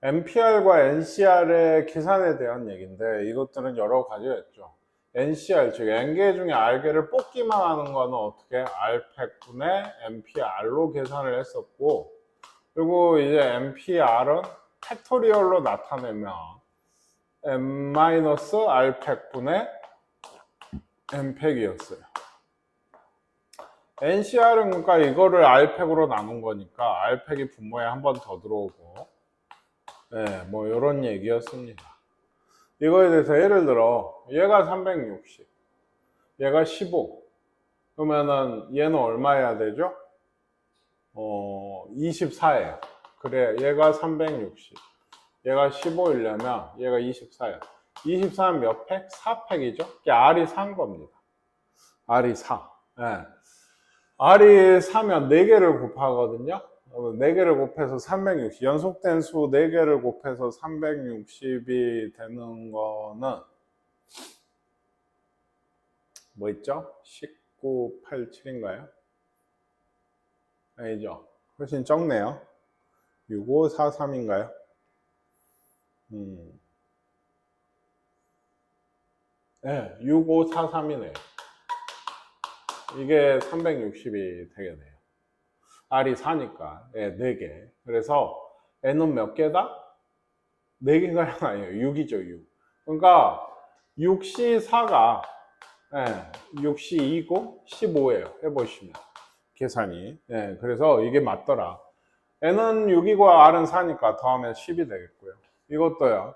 MPR과 NCR의 계산에 대한 얘기인데 이것들은 여러 가지가 있죠. NCR, 즉 N개 중에 R개를 뽑기만 하는 거는 어떻게 R팩분의 MPR로 계산을 했었고, 그리고 이제 MPR은 팩토리얼로 나타내면 M-R팩분의 N팩이었어요. NCR은 그러니까 이거를 R팩으로 나눈 거니까 R팩이 분모에 한 번 더 들어오고, 네, 뭐 이런 얘기였습니다. 이거에 대해서 예를 들어 얘가 360, 얘가 15, 그러면은 얘는 얼마여야 되죠? 24예요. 그래, 얘가 360, 얘가 15이려면 얘가 24예요. 24는 몇 팩? 4팩이죠? 이게 R이 4인 겁니다. R이 4. 네. R이 4면 4개를 곱하거든요. 4개를 곱해서 360, 연속된 수 4개를 곱해서 360이 되는 거는 뭐 있죠? 1987인가요? 아니죠. 훨씬 적네요. 6543인가요? 네, 6543이네요. 이게 360이 되게 돼요. R이 4니까, 네, 4개. 그래서 N은 몇 개다? 4개가 아니에요. 6이죠, 6. 그러니까 6C4가 6C2고 15예요. 해보시면. 계산이. 네, 그래서 이게 맞더라. N은 6이고 R은 4니까 더하면 10이 되겠고요. 이것도요.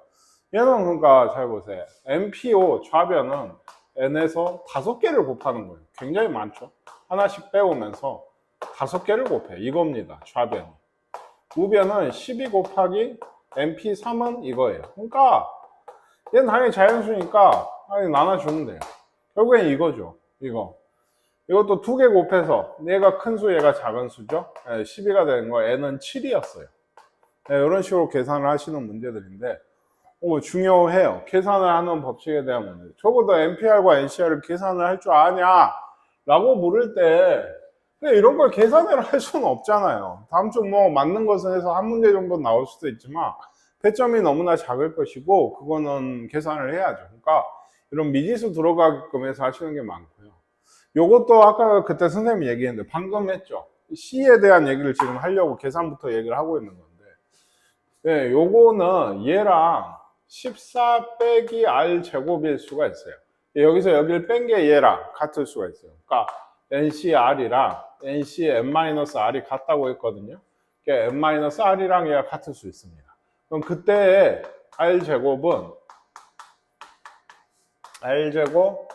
얘는 그러니까 잘 보세요. MPO 좌변은 N에서 5개를 곱하는 거예요. 굉장히 많죠. 하나씩 빼오면서 5개를 곱해요. 이겁니다. 좌변이. 우변은 12 곱하기 MP3은 이거예요. 그러니까 얘는 당연히 자연수니까 나눠주면 돼요. 결국엔 이거죠. 이것도 2개 곱해서 얘가 큰 수, 얘가 작은 수죠. 12가 되는 거, N은 7이었어요. 이런 식으로 계산을 하시는 문제들인데 중요해요. 계산을 하는 법칙에 대한 문제. 적어도 MPR과 NCR을 계산을 할 줄 아냐? 라고 물을 때 근데 이런 걸 계산을 할 수는 없잖아요. 다음 주 뭐 맞는 것은 해서 한 문제 정도 나올 수도 있지만 배점이 너무나 작을 것이고 그거는 계산을 해야죠. 그러니까 이런 미지수 들어가게끔 해서 하시는 게 많고요. 요것도 아까 그때 선생님이 얘기했는데 방금 했죠. C에 대한 얘기를 지금 하려고 계산부터 얘기를 하고 있는 건데 네, 요거는 얘랑 14 빼기 R 제곱일 수가 있어요. 여기서 여기를 뺀 게 얘랑 같을 수가 있어요. 그러니까 NCR이랑 NCM-R이 같다고 했거든요. 그러니까 M-R이랑 얘가 같을 수 있습니다. 그럼 그때 R제곱은 R제곱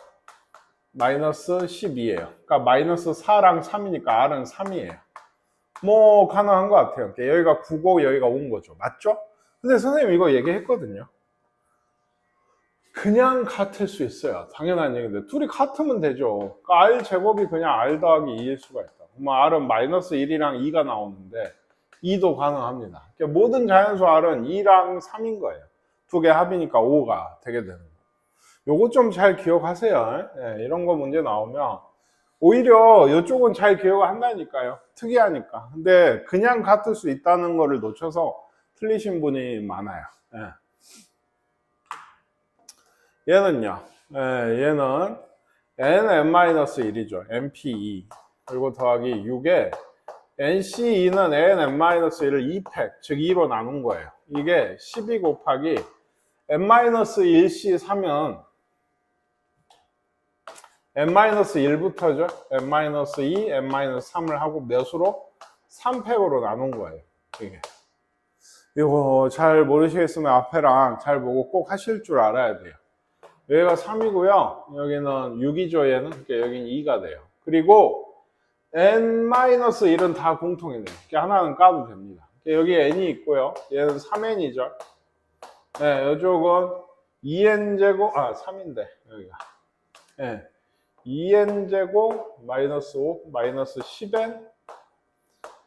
마이너스 12예요. 그러니까 마이너스 4랑 3이니까 R은 3이에요. 뭐 가능한 것 같아요. 여기가 9고 여기가 5인 거죠. 맞죠? 근데 선생님 이거 얘기했거든요. 그냥 같을 수 있어요. 당연한 얘기인데 둘이 같으면 되죠. 그러니까 R 제곱이 그냥 R 더하기 2일 수가 있다. 그러면 R은 마이너스 1이랑 2가 나오는데 2도 가능합니다. 그러니까 모든 자연수 R은 2랑 3인 거예요. 두 개 합이니까 5가 되게 되는 거예요. 요거 좀 잘 기억하세요. 네, 이런 거 문제 나오면 오히려 이쪽은 잘 기억을 한다니까요. 특이하니까. 근데 그냥 같을 수 있다는 거를 놓쳐서 틀리신 분이 많아요. 네. 얘는요. 얘는 nn-1이죠. mp2 그리고 더하기 6에 nc2는 nn-1을 2팩, 즉 2로 나눈 거예요. 이게 12 곱하기 n-1c3은 n-1부터죠. n-2, n-3을 하고 몇으로? 3팩으로 나눈 거예요. 이거 잘 모르시겠으면 앞에랑 잘 보고 꼭 하실 줄 알아야 돼요. 여기가 3이고요. 여기는 6이죠. 얘는. 그러니까 여기는 2가 돼요. 그리고 n-1은 다 공통이네요. 하나는 까도 됩니다. 여기 n이 있고요. 얘는 3n이죠. 네, 이쪽은 2n제곱, 3인데, 여기가. 네, 2n제곱 마이너스 5 마이너스 10n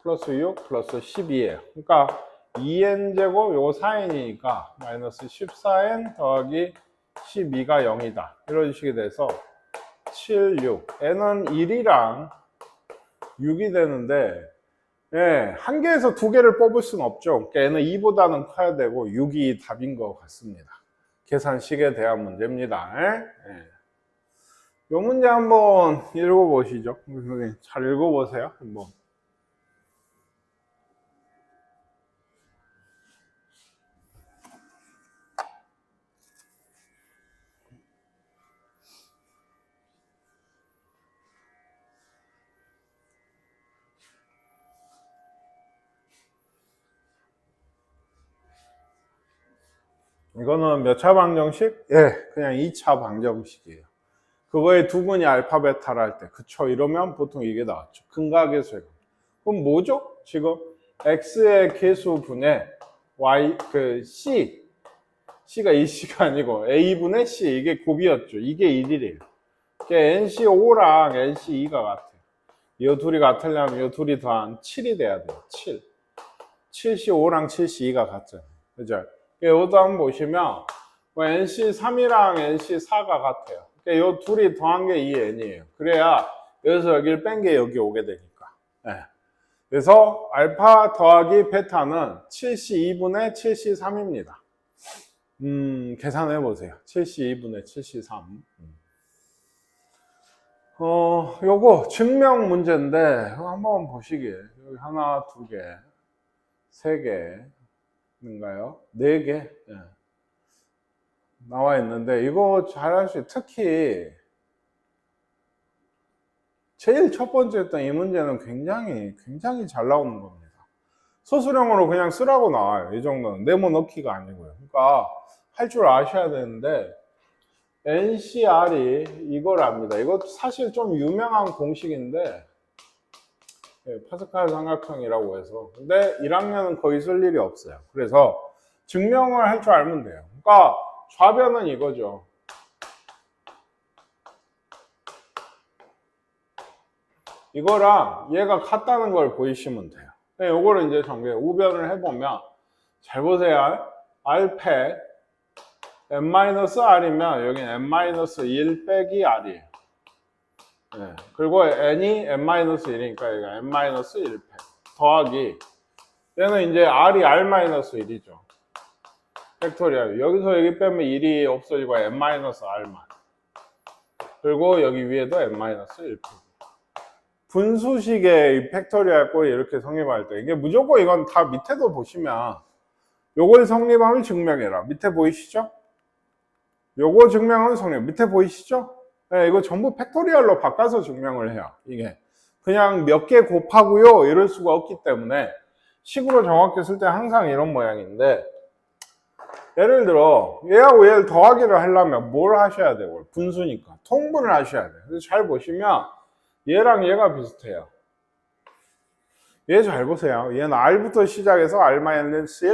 플러스 6 플러스 12예요. 그러니까 2n제곱 요거 4n이니까 마이너스 14n 더하기 12가 0이다. 이런 식이 돼서 7, 6. n은 1이랑 6이 되는데 예, 한 개에서 두 개를 뽑을 수는 없죠. 그러니까 얘는 2보다는 커야 되고 6이 답인 것 같습니다. 계산식에 대한 문제입니다. 예? 이 문제 한번 읽어보시죠. 잘 읽어보세요. 한번. 이거는 몇 차 방정식? 예, 그냥 2차 방정식이에요. 그거에 두 분이 알파, 베타를 할 때, 그쵸? 이러면 보통 이게 나왔죠. 근각의 그럼 뭐죠? 지금 x의 개수분의 y, c가 이 c가 아니고 a분의 c, 이게 곱이었죠. 이게 1이래요. NC5랑 NC2가 같아요. 이 둘이 같으려면 이 둘이 더한 7이 돼야 돼요. 7. 7C5랑 7C2가 같잖아요. 그죠? 이것도 한번 보시면 NC3이랑 NC4가 같아요. 이 둘이 더한 게 이 n이에요. 그래야 여기서 여기를 뺀 게 여기 오게 되니까. 네. 그래서 알파 더하기 베타는 7C2분의 7C3입니다. 계산해 보세요. 7C2분의 7C3. 요거 증명 문제인데 한번 보시게. 여기 하나, 두 개, 세 개인가요? 네 개. 네. 나와 있는데 이거 잘할 수 있어요. 특히 제일 첫 번째 했던 이 문제는 굉장히 잘 나오는 겁니다. 소수령으로 그냥 쓰라고 나와요. 이 정도는 네모 넣기가 아니고요. 그러니까 할 줄 아셔야 되는데 NCR이 이걸 압니다. 이것도 사실 좀 유명한 공식인데 파스칼 삼각형이라고 해서, 근데 1학년은 거의 쓸 일이 없어요. 그래서 증명을 할 줄 알면 돼요. 그러니까 좌변은 이거죠. 이거랑 얘가 같다는 걸 보이시면 돼요. 요거를 이제 전개 우변을 해보면, 잘 보세요. R패 n-r이면 여기는 n-1 빼기 r이에요. 네. 그리고 n이 n-1이니까 여기가 n-1패 더하기, 얘는 이제 r이 r-1이죠. 팩토리얼. 여기서 여기 빼면 1이 없어지고 n-r만. 그리고 여기 위에도 n-1패. 분수식의 이 팩토리얼 꼴이 이렇게 성립할 때, 이게 무조건 이건 다 밑에도 보시면 요걸 성립하면 증명해라. 밑에 보이시죠? 요거 증명은 성립. 밑에 보이시죠? 네, 이거 전부 팩토리얼로 바꿔서 증명을 해요. 이게 그냥 몇 개 곱하고요 이럴 수가 없기 때문에 식으로 정확히 쓸 때 항상 이런 모양인데, 예를 들어 얘하고 얘를 더하기를 하려면 뭘 하셔야 돼요? 분수니까 통분을 하셔야 돼요. 그래서 잘 보시면 얘랑 얘가 비슷해요. 얘 잘 보세요. 얘는 r부터 시작해서 r-1,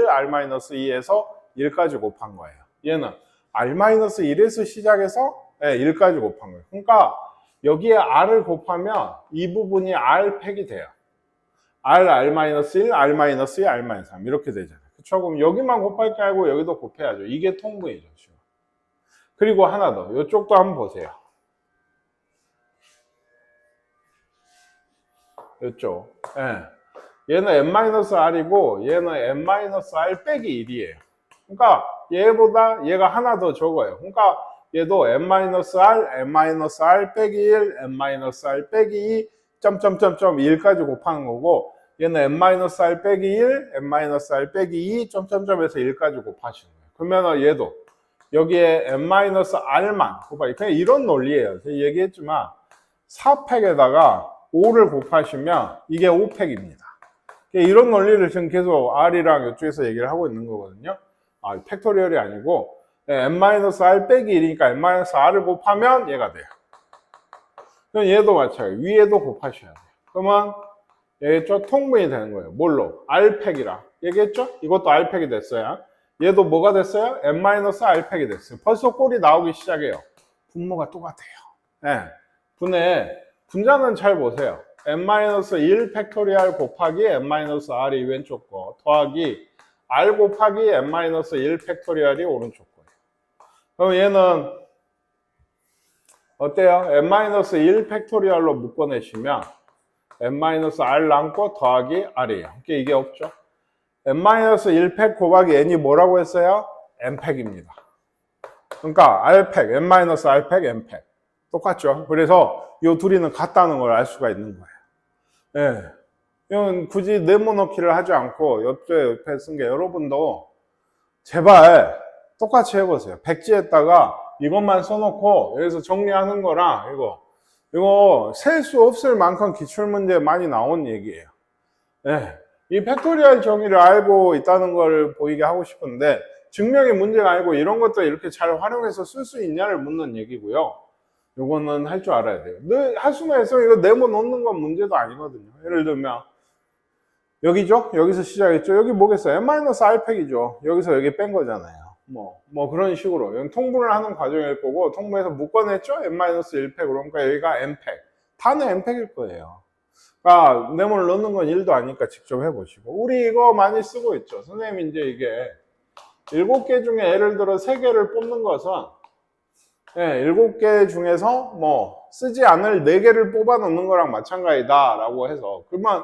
r-2에서 1까지 곱한 거예요. 얘는 r-1에서 시작해서 1까지 곱한 거예요. 그러니까 여기에 r을 곱하면 이 부분이 r 팩이 돼요. r, r-1, r-2, r-3 이렇게 되잖아요. 그쵸? 그럼 여기만 곱할 게 아니고 여기도 곱해야죠. 이게 통분이죠. 그리고 하나 더. 이쪽도 한번 보세요. 이쪽. 얘는 n-r이고 얘는 n-r 빼기 1이에요. 그러니까 얘보다 얘가 하나 더 적어요. 그러니까 얘도 n-r, n-r 빼기 1, n-r 빼기 2, 점점점점 1까지 곱하는 거고, 얘는 n-r 빼기 1, n-r 빼기 2, 점점점에서 1까지 곱하시는 거예요. 그러면 얘도 여기에 n-r만 곱하기, 그냥 이런 논리예요. 제가 얘기했지만 4팩에다가 5를 곱하시면 이게 5팩입니다. 이런 논리를 지금 계속 R이랑 이쪽에서 얘기를 하고 있는 거거든요. 팩토리얼이 아니고 n-r 빼기 1이니까 n-r을 곱하면 얘가 돼요. 그럼 얘도 마찬가지예요. 위에도 곱하셔야 돼요. 그러면 얘겠죠? 통분이 되는 거예요. 뭘로? R팩이라 얘기했죠? 이것도 R팩이 됐어요. 얘도 뭐가 됐어요? n-r팩이 됐어요. 벌써 꼴이 나오기 시작해요. 분모가 똑같아요. 분자는 잘 보세요. n-1 팩토리얼 곱하기 n-r이 왼쪽 거 더하기 r 곱하기 n-1 팩토리얼이 오른쪽 거예요. 그럼 얘는 어때요? n-1 팩토리얼로 묶어내시면 n-r 남고 더하기 r이에요. 이게 없죠. n-1팩 곱하기 n이 뭐라고 했어요? n팩입니다. 그러니까 r팩, n-r팩, n팩. 똑같죠. 그래서 이 둘이는 같다는 걸 알 수가 있는 거예요. 예. 이건 굳이 네모넣기를 하지 않고 옆에 쓴 게 여러분도 제발 똑같이 해보세요. 백지에다가 이것만 써놓고 여기서 정리하는 거랑 이거 셀 수 없을 만큼 기출문제 많이 나온 얘기예요. 예. 이 팩토리얼 정의를 알고 있다는 걸 보이게 하고 싶은데 증명이 문제가 아니고 이런 것들 이렇게 잘 활용해서 쓸 수 있냐를 묻는 얘기고요. 요거는 할 줄 알아야 돼요. 하수면에서 이거 네모 넣는 건 문제도 아니거든요. 예를 들면 여기죠? 여기서 시작했죠? 여기 뭐겠어요? n-r팩이죠. 여기서 여기 뺀 거잖아요. 뭐 그런 식으로 여기 통분을 하는 과정일 거고 통분해서 묶어냈죠? n-1팩 그러니까 여기가 n팩. 다는 n팩일 거예요. 그러니까 네모를 넣는 건 1도 아니니까 직접 해보시고 우리 이거 많이 쓰고 있죠. 선생님 이제 이게 7개 중에 예를 들어 3개를 뽑는 것은 7개 중에서 쓰지 않을 4개를 뽑아 놓는 거랑 마찬가지다 라고 해서 그러면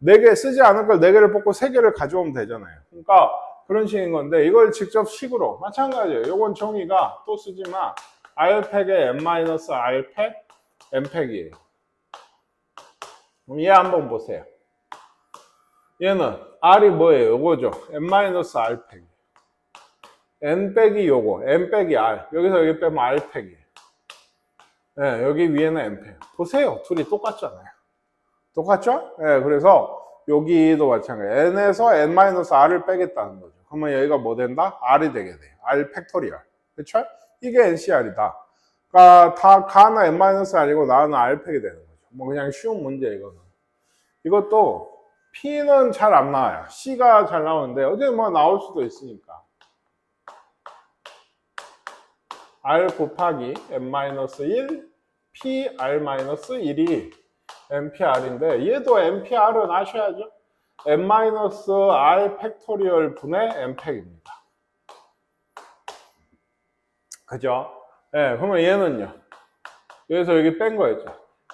4개 쓰지 않을 걸 4개를 뽑고 3개를 가져오면 되잖아요. 그러니까 그런 식인 건데 이걸 직접 식으로 마찬가지예요. 이건 정의가 또 쓰지만 r팩에 n-r팩 n팩이에요. 그럼 얘 한번 보세요. 얘는 r이 뭐예요? 요거죠. n-r팩 n 빼기 요거 n 빼기 r 여기서 여기 빼면 r팩이에요. 네, 여기 위에는 n팩. 보세요. 둘이 똑같잖아요. 똑같죠? 네, 그래서 여기도 마찬가지. n에서 n-r을 빼겠다는 거죠. 그러면 여기가 뭐 된다? r이 되게 돼요. r 팩토리얼. 그렇죠? 이게 ncr이다. 그러니까 다 가는 n-r이고 나는 r팩이 되는 거죠. 뭐 그냥 쉬운 문제 이거는. 이것도 p는 잘 안 나와요. c가 잘 나오는데 어디 뭐 나올 수도 있으니까. r 곱하기 n-1 pr-1이 npr인데 얘도 npr은 아셔야죠. n-r 팩토리얼 분의 n팩입니다. 그죠? 네, 그러면 얘는요. 여기서 여기 뺀 거였죠.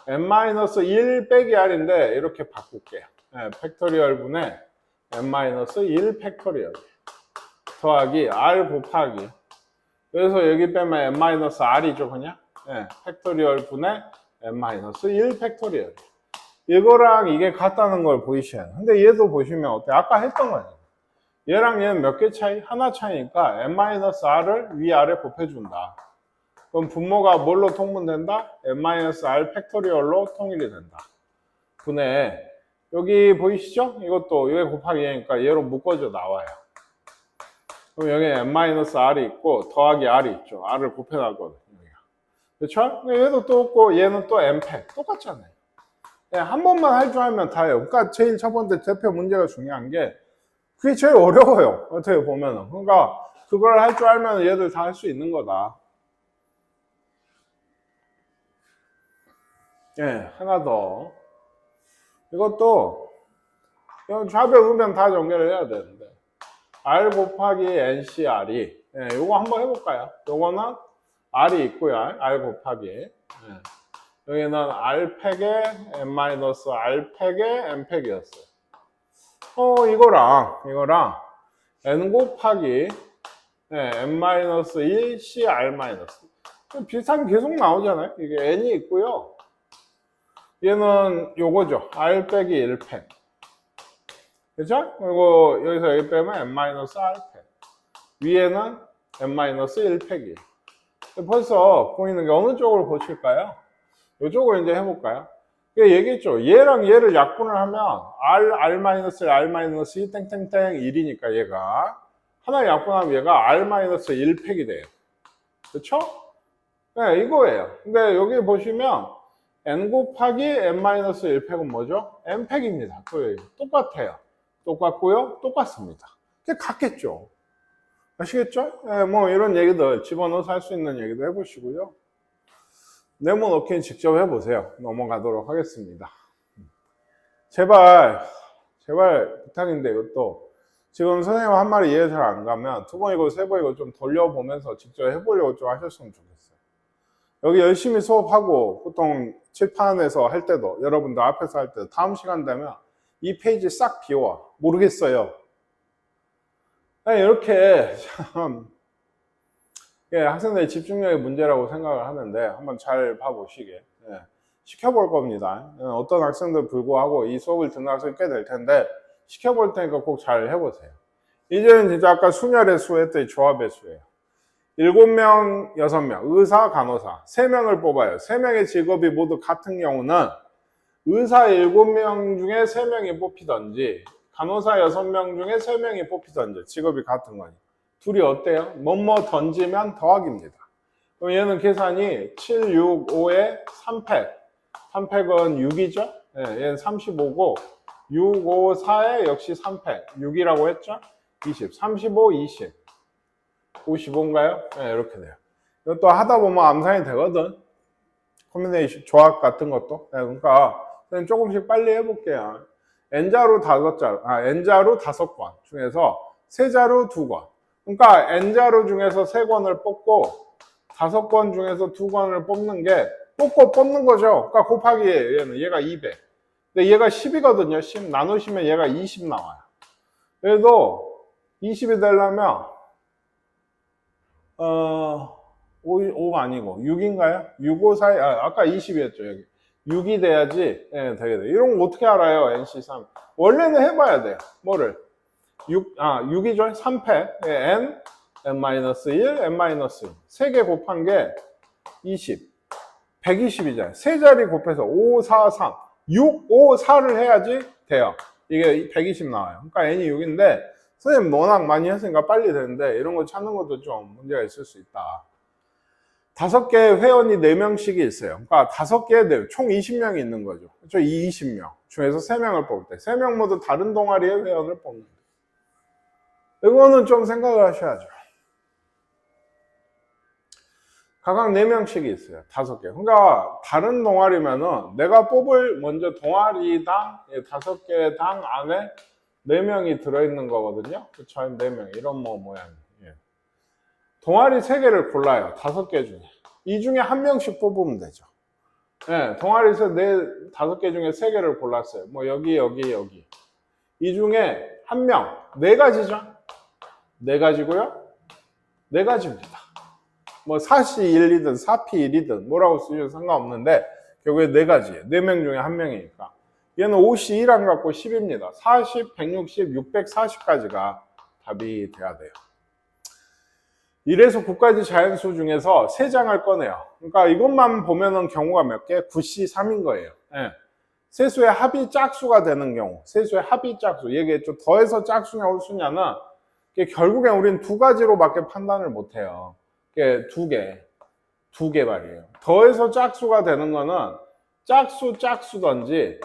n-1 빼기 r인데 이렇게 바꿀게요. 네, 팩토리얼 분의 n-1 팩토리얼 더하기 r 곱하기 그래서 여기 빼면 n-r이죠 그냥. 네, 팩토리얼 분의 n-1 팩토리얼. 이거랑 이게 같다는 걸 보이셔야 돼요. 근데 얘도 보시면 어때요? 아까 했던 거예요. 얘랑 얘는 몇 개 차이? 하나 차이니까 n-r을 위아래 곱해준다. 그럼 분모가 뭘로 통분된다? n-r 팩토리얼로 통일이 된다. 분의 여기 보이시죠? 이것도 얘 곱하기 얘니까 얘로 묶어져 나와요. 그럼 여기 n-r이 있고 더하기 r이 있죠. r을 곱해놨거든요. 그렇죠? 얘도 또 없고 얘는 또 n팩 똑같잖아요. 네, 한 번만 할 줄 알면 다예요. 그러니까 제일 첫 번째 대표 문제가 중요한 게 그게 제일 어려워요. 어떻게 보면은. 그러니까 그걸 할 줄 알면 얘들 다 할 수 있는 거다. 예, 하나 더. 이것도 좌변 우변 다 연결을 해야 되는데 r 곱하기 ncr이 요거 한번 해볼까요? 요거는 r이 있고요. r 곱하기 여기는 r팩에 n-r팩에 n팩이었어요. 이거랑 n 곱하기 n-1 cr- 비슷한 게 계속 나오잖아요. 이게 n이 있고요. 얘는 요거죠. r 빼기 1팩. 그죠? 그리고 여기서 여기 빼면 n-r팩. 위에는 n-1팩이에요. 벌써 보이는 게 어느 쪽으로 고칠까요? 이쪽을 이제 해볼까요? 얘기했죠. 얘랑 얘를 약분을 하면 r-1 땡땡땡 1이니까 얘가 하나 약분하면 얘가 r-1팩이 돼요. 그쵸? 네, 이거예요. 근데 여기 보시면 n 곱하기 n-1팩은 뭐죠? n팩입니다. 똑같아요. 똑같고요. 똑같습니다. 그게 같겠죠. 아시겠죠? 네, 뭐 이런 얘기들 집어넣어서 할 수 있는 얘기도 해보시고요. 네모 넣기는 직접 해보세요. 넘어가도록 하겠습니다. 제발 부탁인데 이것도 지금 선생님 한 말이 이해 잘 안 가면 두 번이고 세 번이고 좀 돌려보면서 직접 해보려고 좀 하셨으면 좋겠어요. 여기 열심히 수업하고 보통 칠판에서 할 때도 여러분들 앞에서 할 때도 다음 시간 되면 이 페이지 싹 비워. 모르겠어요. 이렇게 참 학생들의 집중력의 문제라고 생각을 하는데 한번 잘 봐보시게. 시켜볼 겁니다. 어떤 학생들 불구하고 이 수업을 듣는 학생이 꽤 될 텐데 시켜볼 테니까 꼭 잘 해보세요. 이제는 진짜 아까 순열의 수 했더니 조합의 수예요. 7명, 6명, 의사, 간호사 3명을 뽑아요. 3명의 직업이 모두 같은 경우는 의사 7명 중에 3명이 뽑히던지 간호사 6명 중에 3명이 뽑히던지 직업이 같은 거니 둘이 어때요? 뭐뭐 던지면 더하기입니다. 그럼 얘는 계산이 7, 6, 5에 3팩 3팩은 6이죠? 얘는 35고 6, 5, 4에 역시 3팩 6이라고 했죠? 20, 35, 20 55인가요? 이렇게 돼요. 이것도 하다 보면 암산이 되거든. 코mbination 조합 같은 것도. 그러니까 조금씩 빨리 해볼게요. n자로 5자로, n자로 5권 중에서 세자로 2권. 그러니까 n자로 중에서 3권을 뽑고 5권 중에서 2권을 뽑는 게 뽑는 거죠. 그러니까 곱하기 얘는 얘가 200. 근데 얘가 10이거든요. 10 나누시면 얘가 20 나와요. 그래도 20이 되려면 5가 아니고 6인가요? 6, 5, 4, 아까 20이었죠 여기. 6이 돼야지 되게 돼요. 이런 거 어떻게 알아요? NC3 원래는 해봐야 돼요. 뭐를? 6이죠? 3패 n, n-1, n-1 3개 곱한 게 20 120이잖아요. 세 자리 곱해서 5, 4, 3 6, 5, 4를 해야지 돼요. 이게 120 나와요. 그러니까 n이 6인데 선생님 워낙 많이 했으니까 빨리 되는데 이런 거 찾는 것도 좀 문제가 있을 수 있다. 5개의 회원이 4명씩이 있어요. 그러니까 5개의 총 20명이 있는 거죠. 그렇죠? 이 20명 중에서 3명을 뽑을 때 3명 모두 다른 동아리의 회원을 뽑는 거예요. 이거는 좀 생각을 하셔야죠. 각각 4명씩이 있어요. 5개. 그러니까 다른 동아리면은 내가 뽑을 먼저 동아리당 5개당 안에 4명이 들어있는 거거든요. 그쵸? 4명. 이런 모양. 동아리 3개를 골라요. 5개 중에. 이 중에 1명씩 뽑으면 되죠. 동아리에서 5개 중에 3개를 골랐어요. 뭐 여기. 이 중에 1명. 4가지죠? 4가지고요. 4가지입니다. 뭐 4C 1이든 4P 1이든 뭐라고 쓰셔도 상관없는데 결국에 4가지예요. 4명 중에 1명이니까. 얘는 5C 1 안 갖고 10입니다. 40, 160, 640까지가 답이 돼야 돼요. 1에서 9까지 자연수 중에서 3장을 꺼내요. 그러니까 이것만 보면은 경우가 몇 개? 9C 3인 거예요. 세수의 합이 짝수가 되는 경우. 세수의 합이 짝수. 얘기했죠. 더해서 짝수냐 홀수냐는 결국엔 우리는 2가지로밖에 판단을 못해요. 두 개 말이에요. 더해서 짝수가 되는 거는 짝수든지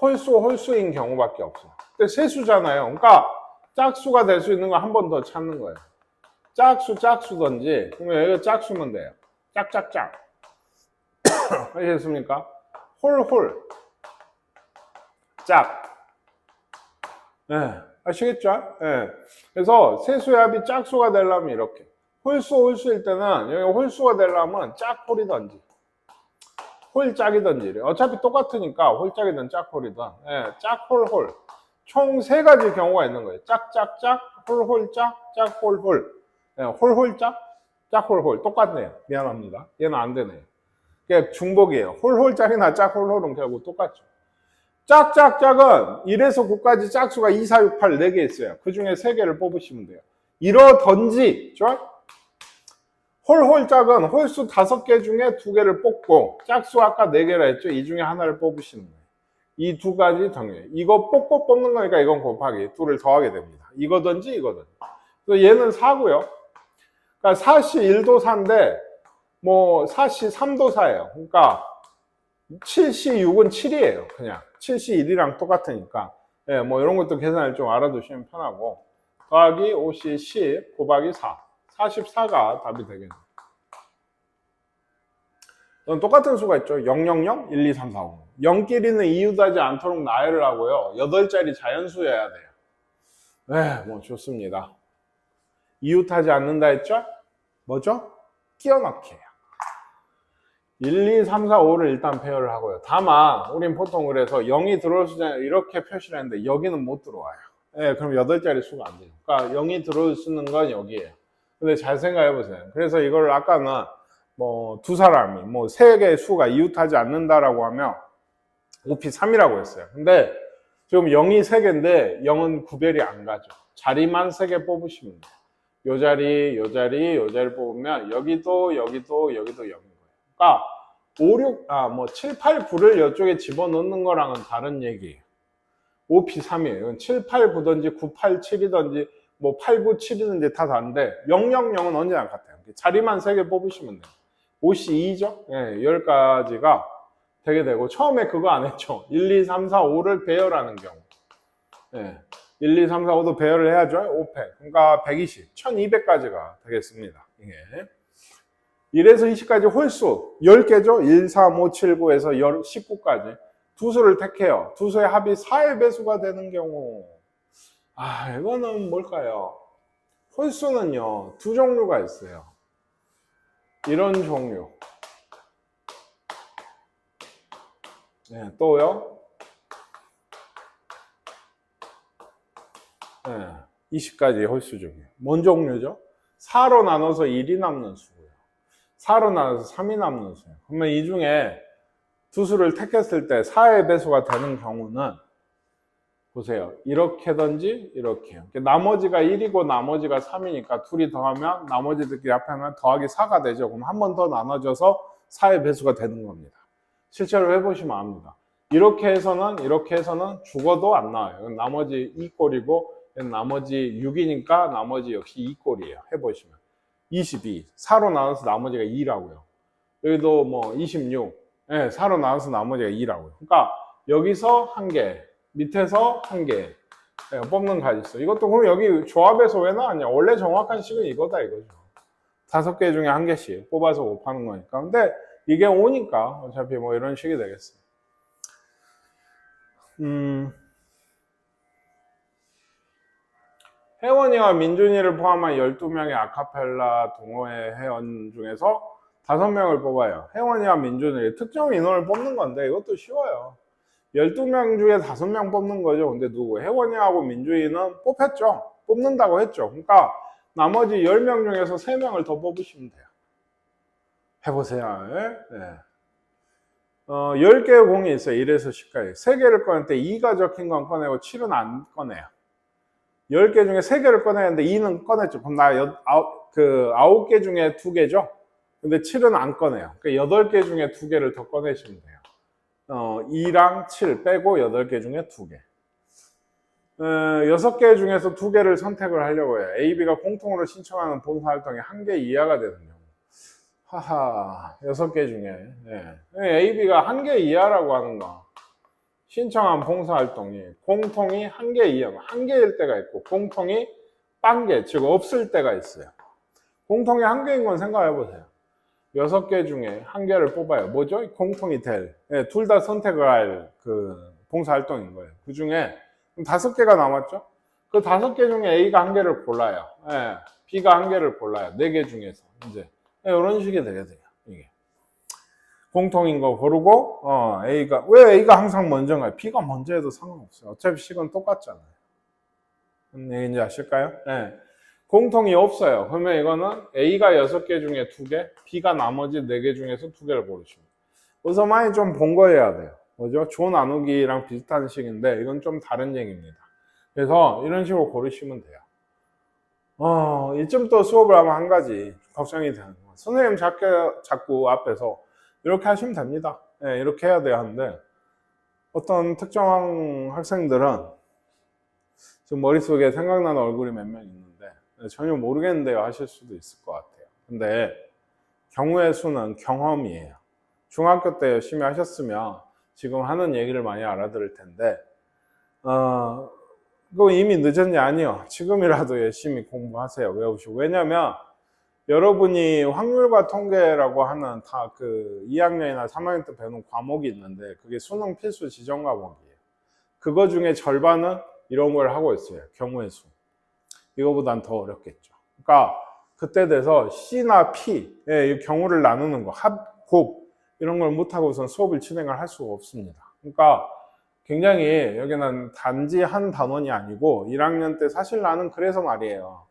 홀수인 경우밖에 없어요. 근데 세수잖아요. 그러니까 짝수가 될 수 있는 거 한 번 더 찾는 거예요. 짝수든지 그러면 여기가 짝수면 돼요. 짝짝짝. 아시겠습니까? 홀 짝. 아시겠죠? 그래서 세수의 합이 짝수가 되려면 이렇게 홀수일 때는 여기 홀수가 되려면 짝홀이든지 홀짝이든지 어차피 똑같으니까 홀짝이든 짝홀이든 짝홀 총 3가지 경우가 있는 거예요. 짝짝짝 홀홀짝 짝홀홀 홀홀짝 짝홀홀 똑같네요. 미안합니다. 얘는 안 되네요. 그게 중복이에요. 홀홀짝이나 짝홀홀은 결국 똑같죠. 짝짝짝은 1에서 9까지 짝수가 2, 4, 6, 8 4개 있어요. 그 중에 3개를 뽑으시면 돼요. 이러던지 홀짝은 홀수 5개 중에 2개를 뽑고 짝수 아까 4개라 했죠. 이 중에 하나를 뽑으시는 거예요. 이 2가지 정해. 이거 뽑고 뽑는 거니까 이건 곱하기 2를 더하게 됩니다. 이거든지. 그래서 얘는 4고요. 그러니까 4C 1도 4인데 뭐 4C 3도 4예요. 그러니까 7C 6은 7이에요. 그냥 7C 1이랑 똑같으니까 뭐 이런 것도 계산을 좀 알아두시면 편하고 더하기 5C 10 곱하기 4 44가 답이 되겠네요. 똑같은 수가 있죠. 0, 0, 0, 1, 2, 3, 4, 5 0끼리는 이웃하지 않도록 나열을 하고요. 8자리 자연수여야 돼요. 뭐 좋습니다. 이웃하지 않는다 했죠? 뭐죠? 끼워넣기 해요. 1, 2, 3, 4, 5를 일단 배열을 하고요. 다만 우린 보통 그래서 0이 들어올 수 있는 이렇게 표시를 했는데 여기는 못 들어와요. 예, 그럼 8자리 수가 안 돼요. 그러니까 0이 들어올 수 있는 건 여기에요. 근데 잘 생각해 보세요. 그래서 이걸 아까는 뭐 두 사람이 뭐 세 개의 수가 이웃하지 않는다라고 하면 OP3이라고 했어요. 근데 지금 0이 3개인데 0은 구별이 안 가죠. 자리만 3개 뽑으시면 돼요. 요 자리, 요 자리, 요 자리 뽑으면 여기도 여기도 여기도 0인 거예요. 그러니까 5, 6, 뭐 7, 8, 9를 이쪽에 집어넣는 거랑은 다른 얘기예요. OP3이에요. 이건 7, 8, 9든지 9, 8, 7이든지 뭐 8, 9, 7이든지 다 다른데 0, 0, 0은 언제나 같아요. 자리만 3개 뽑으시면 돼요. OC2죠? 예, 10가지가 되게 되고 처음에 그거 안 했죠. 1, 2, 3, 4, 5를 배열하는 경우. 예, 1, 2, 3, 4, 5도 배열을 해야죠. 5팩. 그러니까 120, 1200까지가 되겠습니다. 이게. 1에서 20까지 홀수 10개죠. 1, 3, 5, 7, 9에서 19까지. 두 수를 택해요. 두 수의 합이 4의 배수가 되는 경우. 이거는 뭘까요? 홀수는요, 두 종류가 있어요. 이런 종류. 네, 또요. 네, 20가지 홀수 중에. 뭔 종류죠? 4로 나눠서 1이 남는 수고요. 4로 나눠서 3이 남는 수예요. 그러면 이 중에 두 수를 택했을 때 4의 배수가 되는 경우는 보세요. 이렇게든지 이렇게요. 나머지가 1이고 나머지가 3이니까 둘이 더하면 나머지들끼리 합하면 더하기 4가 되죠. 그럼 한 번 더 나눠져서 4의 배수가 되는 겁니다. 실제로 해보시면 압니다. 이렇게 해서는 죽어도 안 나와요. 나머지 2꼴이고 나머지 6이니까 나머지 역시 2꼴이에요. 해보시면 22, 4로 나눠서 나머지가 2라고요. 여기도 뭐 26, 4로 나눠서 나머지가 2라고요. 그러니까 여기서 한 개, 밑에서 한 개 뽑는 가지수. 이것도 그럼 여기 조합에서 왜 나왔냐? 원래 정확한 식은 이거다 이거죠. 5개 중에 한 개씩 뽑아서 곱하는 거니까. 근데 이게 5니까 어차피 뭐 이런 식이 되겠어요. 혜원이와 민준이를 포함한 12명의 아카펠라 동호회 회원 중에서 5명을 뽑아요. 혜원이와 민준이 특정 인원을 뽑는 건데 이것도 쉬워요. 12명 중에 5명 뽑는 거죠. 근데 누구? 혜원이하고 민준이는 뽑혔죠. 뽑는다고 했죠. 그러니까 나머지 10명 중에서 3명을 더 뽑으시면 돼요. 해보세요. 네. 10개의 공이 있어요. 1에서 10까지. 3개를 꺼낼 때 2가 적힌 건 꺼내고 7은 안 꺼내요. 10개 중에 3개를 꺼내는데 2는 꺼냈죠. 그럼 9개 중에 2개죠. 근데 7은 안 꺼내요. 그러니까 8개 중에 2개를 더 꺼내시면 돼요. 2랑 7 빼고 8개 중에 2개. 6개 중에서 2개를 선택을 하려고 해요. A, B가 공통으로 신청하는 봉사활동이 1개 이하가 되는 경우. 하하, 6개 중에. A, B가 1개 이하라고 하는 거. 신청한 봉사활동이 공통이 1개 이하고 1개일 때가 있고 공통이 0개, 즉 없을 때가 있어요. 공통이 1개인 건 생각해 보세요. 6개 중에 1개를 뽑아요. 뭐죠? 공통이 될. 둘 다 선택을 할 그 봉사활동인 거예요. 그 중에 5개가 남았죠? 그 5개 중에 A가 1개를 골라요. B가 1개를 골라요. 4개 중에서. 이제 이런 식이 되게 돼요. 이게. 공통인 거 고르고, 왜 A가 항상 먼저인가요? B가 먼저 해도 상관없어요. 어차피 식은 똑같잖아요. 얘기인지 아실까요? 공통이 없어요. 그러면 이거는 A가 6개 중에 2개, B가 나머지 4개 중에서 2개를 고르시면. 그래서 많이 좀 본거해야 돼요. 뭐죠? 조 나누기랑 비슷한 식인데, 이건 좀 다른 얘기입니다. 그래서 이런 식으로 고르시면 돼요. 이쯤 또 수업을 하면 한 가지 걱정이 되는 거예요. 선생님 자꾸 앞에서 이렇게 하시면 됩니다. 이렇게 해야 돼요 하는데 어떤 특정한 학생들은 지금 머릿속에 생각나는 얼굴이 몇 명 있는데 전혀 모르겠는데요 하실 수도 있을 것 같아요. 근데 경우의 수는 경험이에요. 중학교 때 열심히 하셨으면 지금 하는 얘기를 많이 알아들을 텐데 그거 이미 늦었냐? 아니요. 지금이라도 열심히 공부하세요. 외우시고. 왜냐면 여러분이 확률과 통계라고 하는 다 그 2학년이나 3학년 때 배우는 과목이 있는데 그게 수능 필수 지정 과목이에요. 그거 중에 절반은 이런 걸 하고 있어요. 경우의 수. 이거보단 더 어렵겠죠. 그러니까 그때 돼서 C나 P 이 경우를 나누는 거, 합, 곱 이런 걸 못하고선 수업을 진행을 할 수가 없습니다. 그러니까 굉장히 여기는 단지 한 단원이 아니고 1학년 때 사실 나는 그래서 말이에요.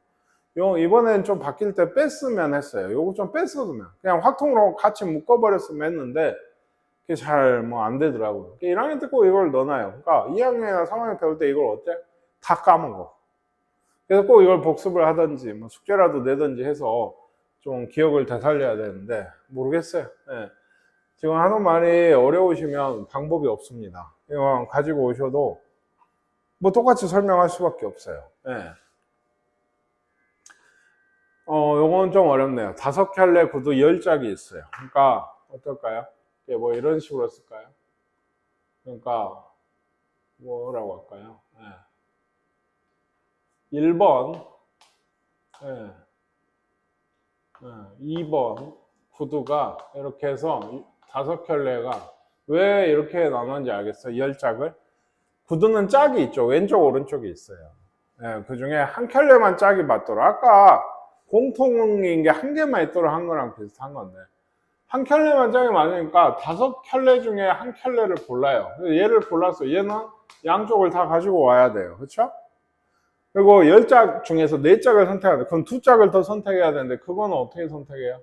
이번엔 좀 바뀔 때 뺐으면 했어요. 요거 좀 뺐어두면 그냥 확통으로 같이 묶어버렸으면 했는데 그게 잘 뭐 안 되더라고요. 1학년 때 꼭 이걸 넣어놔요. 그러니까 2학년이나 3학년 배울 때 이걸 어때? 다 까먹어. 그래서 꼭 이걸 복습을 하든지 뭐 숙제라도 내든지 해서 좀 기억을 되살려야 되는데 모르겠어요. 네. 지금 하는 말이 어려우시면 방법이 없습니다. 이거 가지고 오셔도 뭐 똑같이 설명할 수밖에 없어요. 네. 요건 좀 어렵네요. 5켤레 구두 10짝이 있어요. 그러니까 어떨까요? 뭐 이런 식으로 쓸까요? 그러니까 뭐라고 할까요? 네. 1번, 네. 2번 구두가 이렇게 해서 5켤레가 왜 이렇게 나눴는지 알겠어요? 10짝을. 구두는 짝이 있죠. 왼쪽 오른쪽이 있어요. 네, 그 중에 한 켤레만 짝이 맞더라. 아까 공통인 게 한 개만 있도록 한 거랑 비슷한 건데 한 켤레만 짝이 맞으니까 5켤레 중에 한 켤레를 골라요. 얘를 골라서 얘는 양쪽을 다 가지고 와야 돼요. 그렇죠? 그리고 10짝 중에서 4짝을 선택해야 돼. 그럼 2짝을 더 선택해야 되는데 그거는 어떻게 선택해요?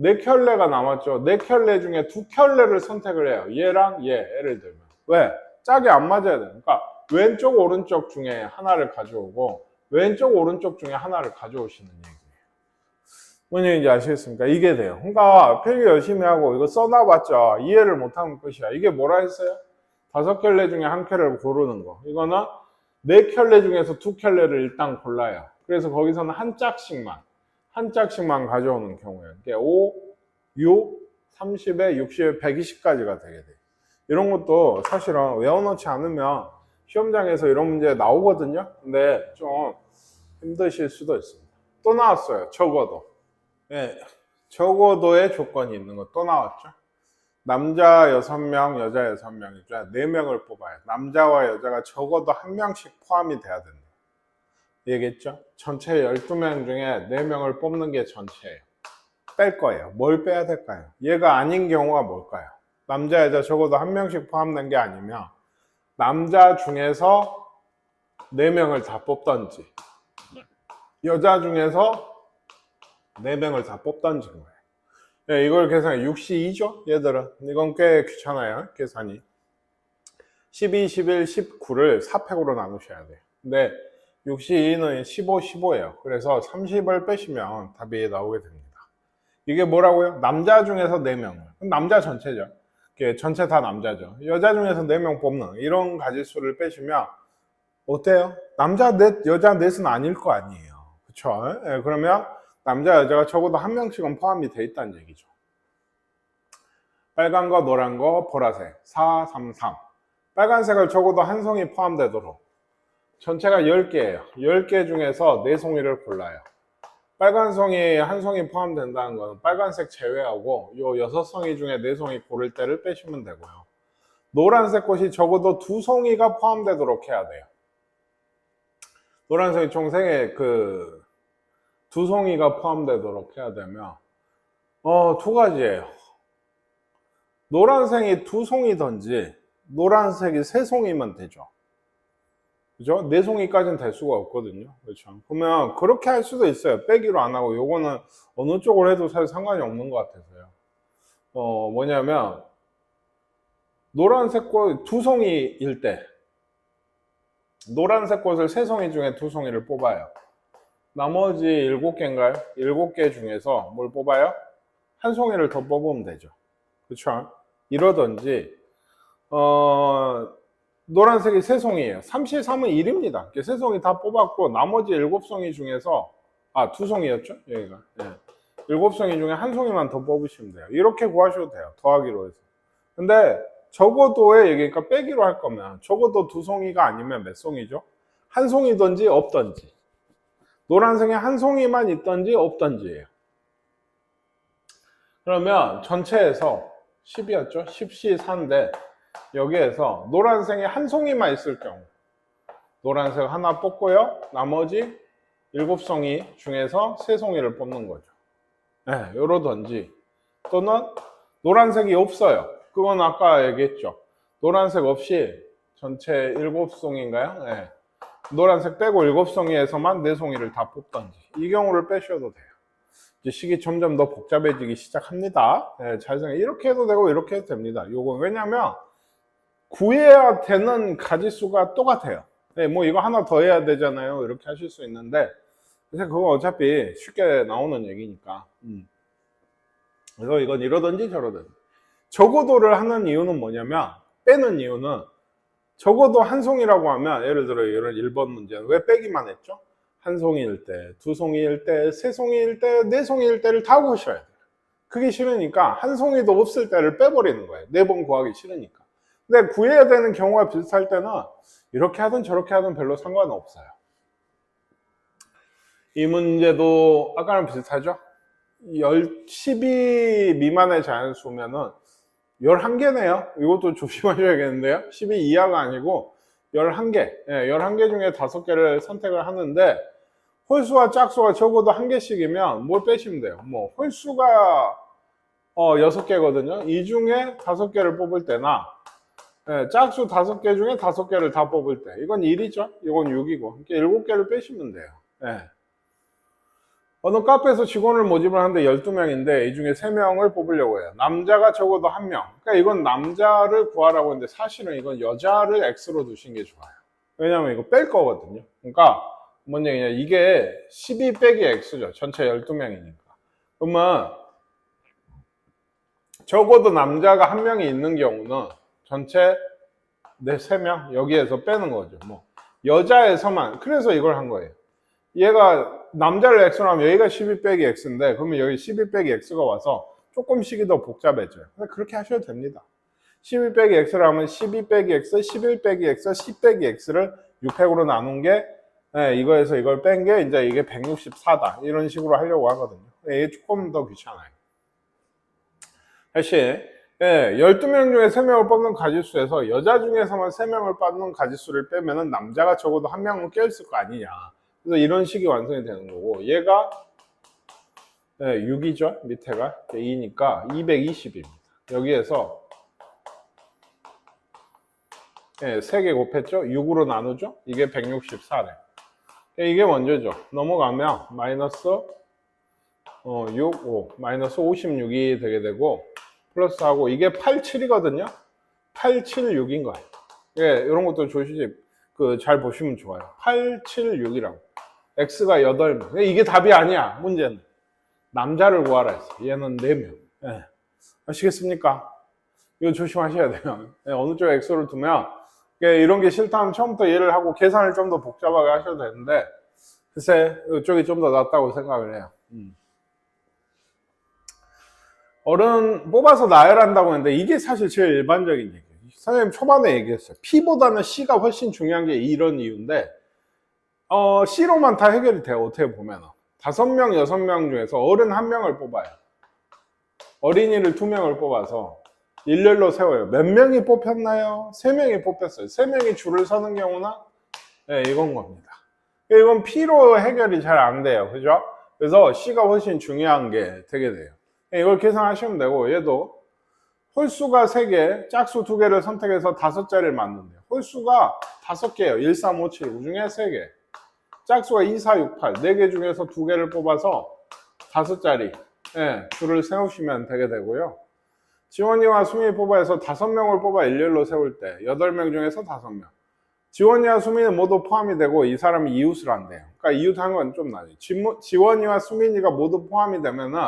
4켤레가 남았죠. 4켤레 중에 2켤레를 선택을 해요. 얘랑 얘를 들면. 왜? 짝이 안 맞아야 돼요. 그러니까 왼쪽 오른쪽 중에 하나를 가져오고 왼쪽 오른쪽 중에 하나를 가져오시는 얘기예요. 뭔 얘기인지 아시겠습니까? 이게 돼요. 그러니까 필기 열심히 하고 이거 써놔봤자 이해를 못하면 끝이야. 이게 뭐라 했어요? 5켤레 중에 한 켤레를 고르는 거. 이거는 4켤레 중에서 2켤레를 일단 골라요. 그래서 거기서는 한 짝씩만 가져오는 경우예요. 이게 5, 6, 30에 60에 120까지가 되게 돼요. 이런 것도 사실은 외워놓지 않으면 시험장에서 이런 문제 나오거든요. 근데 좀 힘드실 수도 있습니다. 또 나왔어요. 적어도. 네, 적어도의 조건이 있는 거 또 나왔죠. 남자 6명, 여자 6명이죠. 4명을 뽑아요. 남자와 여자가 적어도 1명씩 포함이 돼야 된다. 얘기했죠? 전체 12명 중에 4명을 뽑는 게 전체예요. 뺄 거예요. 뭘 빼야 될까요? 얘가 아닌 경우가 뭘까요? 남자, 여자 적어도 1명씩 포함된 게 아니면 남자 중에서 4명을 다 뽑던지 여자 중에서 4명을 다 뽑던지 거예요. 네, 이걸 계산해 62죠? 얘들은. 이건 꽤 귀찮아요. 계산이. 12, 11, 19를 4팩으로 나누셔야 돼요. 근데 62는 15, 15예요. 그래서 30을 빼시면 답이 나오게 됩니다. 이게 뭐라고요? 남자 중에서 4명을. 남자 전체죠. 전체 다 남자죠. 여자 중에서 4명 뽑는 이런 가지수를 빼시면 어때요? 남자 넷, 여자 넷은 아닐 거 아니에요. 그쵸? 네, 그러면 남자, 여자가 적어도 1명씩은 포함이 돼 있다는 얘기죠. 빨간 거, 노란 거, 보라색. 4, 3, 3. 빨간색을 적어도 한 송이 포함되도록. 전체가 10개예요. 10개 중에서 4송이를 골라요. 빨간 송이 한 송이 포함된다는 건 빨간색 제외하고 요 6송이 중에 4송이 고를 때를 빼시면 되고요. 노란색 꽃이 적어도 2송이가 포함되도록 해야 돼요. 노란색이 총 3개 2송이가 포함되도록 해야 되면 2가지예요. 노란색이 2송이든지 노란색이 3송이면 되죠. 그죠? 4송이까지는 될 수가 없거든요. 그렇죠? 그러면 그렇게 할 수도 있어요. 빼기로 안 하고. 요거는 어느 쪽을 해도 사실 상관이 없는 것 같아서요. 뭐냐면 노란색 꽃 2송이일 때 노란색 꽃을 3송이 중에 2송이를 뽑아요. 나머지 7개인가요? 7개 중에서 뭘 뽑아요? 한 송이를 더 뽑으면 되죠. 그렇죠? 이러든지 노란색이 3송이에요. 3C3은 1입니다. 3송이 다 뽑았고 나머지 7송이 중에서 2송이였죠? 여기가. 네. 7송이 중에 한 송이만 더 뽑으시면 돼요. 이렇게 구하셔도 돼요. 더하기로 해서. 근데 적어도의 얘기니까 빼기로 할 거면 적어도 2송이가 아니면 몇 송이죠? 한 송이든지 없든지. 노란색에 한 송이만 있든지 없든지예요. 그러면 전체에서 10이었죠? 10C 4인데 여기에서 노란색에 한 송이만 있을 경우 노란색 하나 뽑고요. 나머지 7송이 중에서 3송이를 뽑는 거죠. 네, 요러던지 또는 노란색이 없어요. 그건 아까 얘기했죠. 노란색 없이 전체 7송인가요? 네. 노란색 빼고 7송이에서만 4송이를 다 뽑던지 이 경우를 빼셔도 돼요. 이제 식이 점점 더 복잡해지기 시작합니다. 네, 잘 생각해. 이렇게 해도 되고 이렇게 해도 됩니다. 요거 왜냐면 구해야 되는 가지수가 똑같아요. 네, 뭐 이거 하나 더 해야 되잖아요. 이렇게 하실 수 있는데 그래서 그거 어차피 쉽게 나오는 얘기니까. 그래서 이건 이러든지 저러든지. 적어도를 하는 이유는 뭐냐면 빼는 이유는 적어도 한 송이라고 하면 예를 들어 이런 1번 문제는 왜 빼기만 했죠? 한 송이일 때, 두 송이일 때, 세 송이일 때, 네 송이일 때를 다 구하셔야 돼요. 그게 싫으니까 한 송이도 없을 때를 빼버리는 거예요. 4번 구하기 싫으니까. 근데 구해야 되는 경우가 비슷할 때는 이렇게 하든 저렇게 하든 별로 상관은 없어요. 이 문제도 아까랑 비슷하죠? 12 미만의 자연수면은 11개네요. 이것도 조심하셔야겠는데요. 12 이하가 아니고 11개. 예, 11개 중에 5개를 선택을 하는데 홀수와 짝수가 적어도 1개씩이면 뭘 빼시면 돼요. 뭐 홀수가 6개거든요. 이 중에 5개를 뽑을 때나 예, 짝수 5개 중에 5개를 다 뽑을 때 이건 1이죠. 이건 6이고 7개를 빼시면 돼요. 예. 어느 카페에서 직원을 모집을 하는데 12명인데 이 중에 3명을 뽑으려고 해요. 남자가 적어도 1명. 그러니까 이건 남자를 구하라고 했는데 사실은 이건 여자를 X로 두신 게 좋아요. 왜냐면 이거 뺄 거거든요. 그러니까 뭔 얘기냐. 이게 12 빼기 X죠. 전체 12명이니까. 그러면 적어도 남자가 1명이 있는 경우는 전체 3명 여기에서 빼는 거죠. 뭐 여자에서만. 그래서 이걸 한 거예요. 얘가 남자를 X로 하면 여기가 12 빼기 X인데 그러면 여기 12 빼기 X가 와서 조금씩이 더 복잡해져요. 그렇게 하셔도 됩니다. 12 빼기 X를 하면 12 빼기 X, 11 빼기 X, 10 빼기 X를 6팩으로 나눈 게 이거에서 이걸 뺀 게 이제 이게 164다. 이런 식으로 하려고 하거든요. 이게 조금 더 귀찮아요. 다시 12명 중에 3명을 뽑는 가지수에서 여자 중에서만 3명을 뽑는 가지수를 빼면은 남자가 적어도 1명은 껴있을 거 아니냐. 그래서 이런 식이 완성이 되는 거고 얘가 6이죠. 밑에가 2니까 220입니다. 여기에서 3개 곱했죠. 6으로 나누죠. 이게 164래. 이게 먼저죠. 넘어가면 마이너스 6, 5 마이너스 56이 되게 되고 플러스하고 이게 87이거든요. 876인 거예요. 이런 것도 조시 잘 보시면 좋아요. 876이라고. X가 8명. 이게 답이 아니야. 문제는. 남자를 구하라 했어. 얘는 4명. 아시겠습니까? 이거 조심하셔야 돼요. 어느 쪽에 X를 두면 이런 게 싫다면 처음부터 얘를 하고 계산을 좀 더 복잡하게 하셔도 되는데 글쎄 이쪽이 좀 더 낫다고 생각을 해요. 어른 뽑아서 나열한다고 했는데 이게 사실 제일 일반적인 얘기예요. 선생님 초반에 얘기했어요. P보다는 C가 훨씬 중요한 게 이런 이유인데 C로만 다 해결이 돼요. 어떻게 보면 5명, 6명 중에서 어른 1명을 뽑아요. 어린이를 2명을 뽑아서 일렬로 세워요. 몇 명이 뽑혔나요? 3명이 뽑혔어요. 3명이 줄을 서는 경우는 이건 겁니다. 이건 P로 해결이 잘 안 돼요. 그죠? 그래서 C가 훨씬 중요한 게 되게 돼요. 이걸 계산하시면 되고 얘도 홀수가 3개, 짝수 2개를 선택해서 5자리를 만든대요. 홀수가 5개예요. 1, 3, 5, 7 그 중에 3개. 짝수가 2, 4, 6, 8 4개 중에서 2개를 뽑아서 5자리 줄을 세우시면 되게 되고요. 지원이와 수민이 뽑아서 5명을 뽑아 일렬로 세울 때 8명 중에서 5명. 지원이와 수민이는 모두 포함이 되고 이 사람이 이웃을 한대요. 그러니까 이웃하는 건 좀 나죠. 지원이와 수민이가 모두 포함이 되면은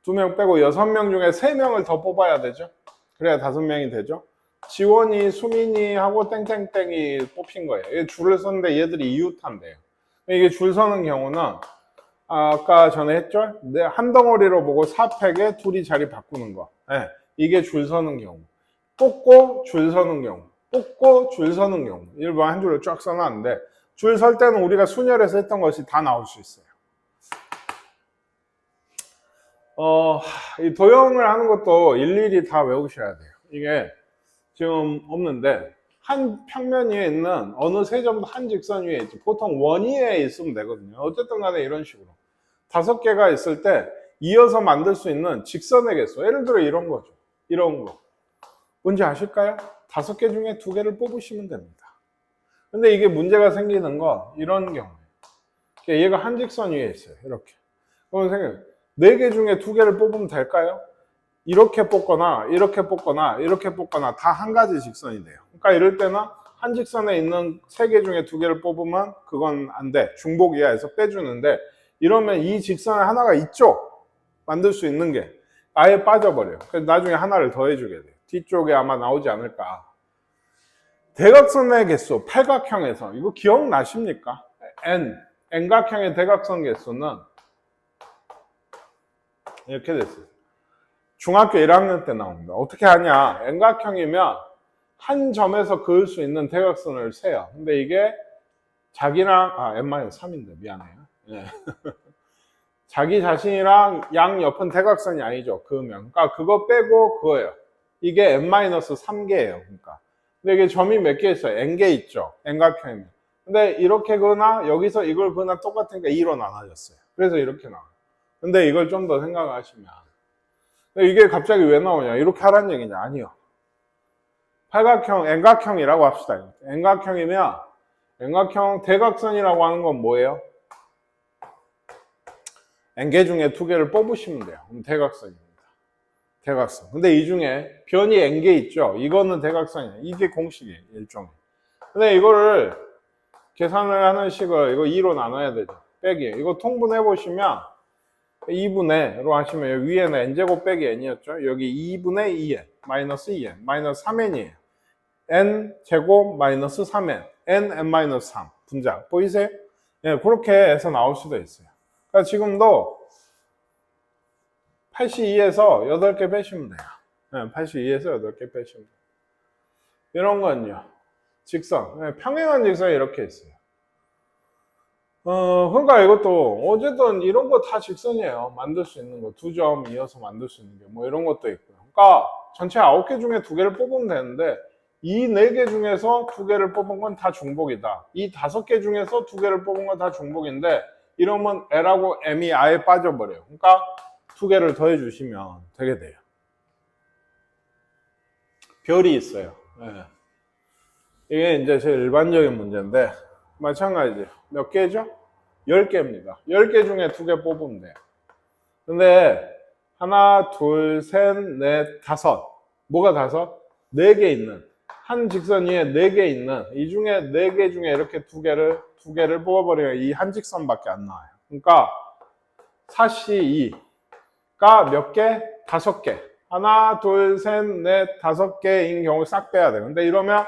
2명 빼고 6명 중에 3명을 더 뽑아야 되죠. 그래야 5명이 되죠. 지원이, 수민이 하고 땡땡땡이 뽑힌 거예요. 줄을 섰는데 얘들이 이웃한대요. 이게 줄 서는 경우는 아까 전에 했죠? 한 덩어리로 보고 4팩에 둘이 자리 바꾸는 거. 이게 줄 서는 경우. 뽑고 줄 서는 경우. 뽑고 줄 서는 경우. 일반 한 줄을 쫙 써놨는데 줄 설 때는 우리가 순열에서 했던 것이 다 나올 수 있어요. 이 도형을 하는 것도 일일이 다 외우셔야 돼요. 이게 지금 없는데 한 평면 위에 있는 어느 세 점도 한 직선 위에 있지. 보통 원 위에 있으면 되거든요. 어쨌든 간에 이런 식으로 5개가 있을 때 이어서 만들 수 있는 직선의 개수. 예를 들어 이런 거죠. 이런 거. 뭔지 아실까요? 5개 중에 2개를 뽑으시면 됩니다. 근데 이게 문제가 생기는 건 이런 경우예요. 얘가 한 직선 위에 있어요. 이렇게. 그러면 생각해요. 4개 중에 2개를 뽑으면 될까요? 이렇게 뽑거나 이렇게 뽑거나 이렇게 뽑거나 다 한 가지 직선이 돼요. 그러니까 이럴 때는 한 직선에 있는 3개 중에 2개를 뽑으면 그건 안 돼. 중복 이하에서 빼주는데, 이러면 이 직선에 하나가 있죠? 만들 수 있는 게 아예 빠져버려요. 그래서 나중에 하나를 더해주게 돼요. 뒤쪽에 아마 나오지 않을까. 대각선의 개수, 팔각형에서 이거 기억나십니까? N각형의 대각선 개수는 이렇게 됐어요. 중학교 1학년 때 나옵니다. 어떻게 하냐? N각형이면 한 점에서 그을 수 있는 대각선을 세요. 근데 이게 자기랑 N-3인데 미안해요. 네. 자기 자신이랑 양 옆은 대각선이 아니죠. 그으면. 그러니까 그거 빼고 그거예요. 이게 N-3개예요. 그러니까. 근데 이게 점이 몇 개 있어요? N개 있죠. N각형이면. 근데 이렇게 그으나 여기서 이걸 그으나 똑같으니까 2로 나눠졌어요. 그래서 이렇게 나와요. 근데 이걸 좀 더 생각하시면 이게 갑자기 왜 나오냐? 이렇게 하라는 얘기냐? 아니요. 팔각형, N각형이라고 합시다. N각형이면 N각형 대각선이라고 하는 건 뭐예요? N개 중에 2개를 뽑으시면 돼요. 그럼 대각선입니다. 대각선. 근데 이 중에 변이 N개 있죠? 이거는 대각선이에요. 이게 공식이에요. 일종의. 근데 이거를 계산을 하는 식을 이거 2로 나눠야 되죠. 빼기. 이거 통분해 보시면 2분의로 하시면 위에는 n제곱 빼기 n이었죠. 여기 2분의 2n 마이너스 2n 마이너스 3n이에요. n제곱 마이너스 3n n-3 분자 보이세요? 네, 그렇게 해서 나올 수도 있어요. 그러니까 지금도 82에서 8개 빼시면 돼요. 네, 82에서 8개 빼시면 돼요. 이런 건요. 직선. 네, 평행한 직선이 이렇게 있어요. 그러니까 이것도 어쨌든 이런 거 다 직선이에요. 만들 수 있는 거. 2점 이어서 만들 수 있는 게 뭐 이런 것도 있고요. 그러니까 전체 9개 중에 2개를 뽑으면 되는데 이 4개 중에서 2개를 뽑은 건 다 중복이다. 이 5개 중에서 2개를 뽑은 건 다 중복인데 이러면 L하고 M이 아예 빠져버려요. 그러니까 2개를 더해 주시면 되게 돼요. 별이 있어요. 네. 이게 이제 제일 일반적인 문제인데 마찬가지죠. 몇 개죠? 10개입니다. 10개 중에 2개 뽑으면 돼요. 근데 하나, 둘, 셋, 넷, 다섯. 뭐가 다섯? 4개 있는. 한 직선 위에 4개 있는. 이 중에 4개 중에 이렇게 2개를 뽑아버리면 이 한 직선밖에 안 나와요. 그러니까 사시2가 몇 개? 5개. 하나, 둘, 셋, 넷, 5개인 경우 싹 빼야 돼요. 근데 이러면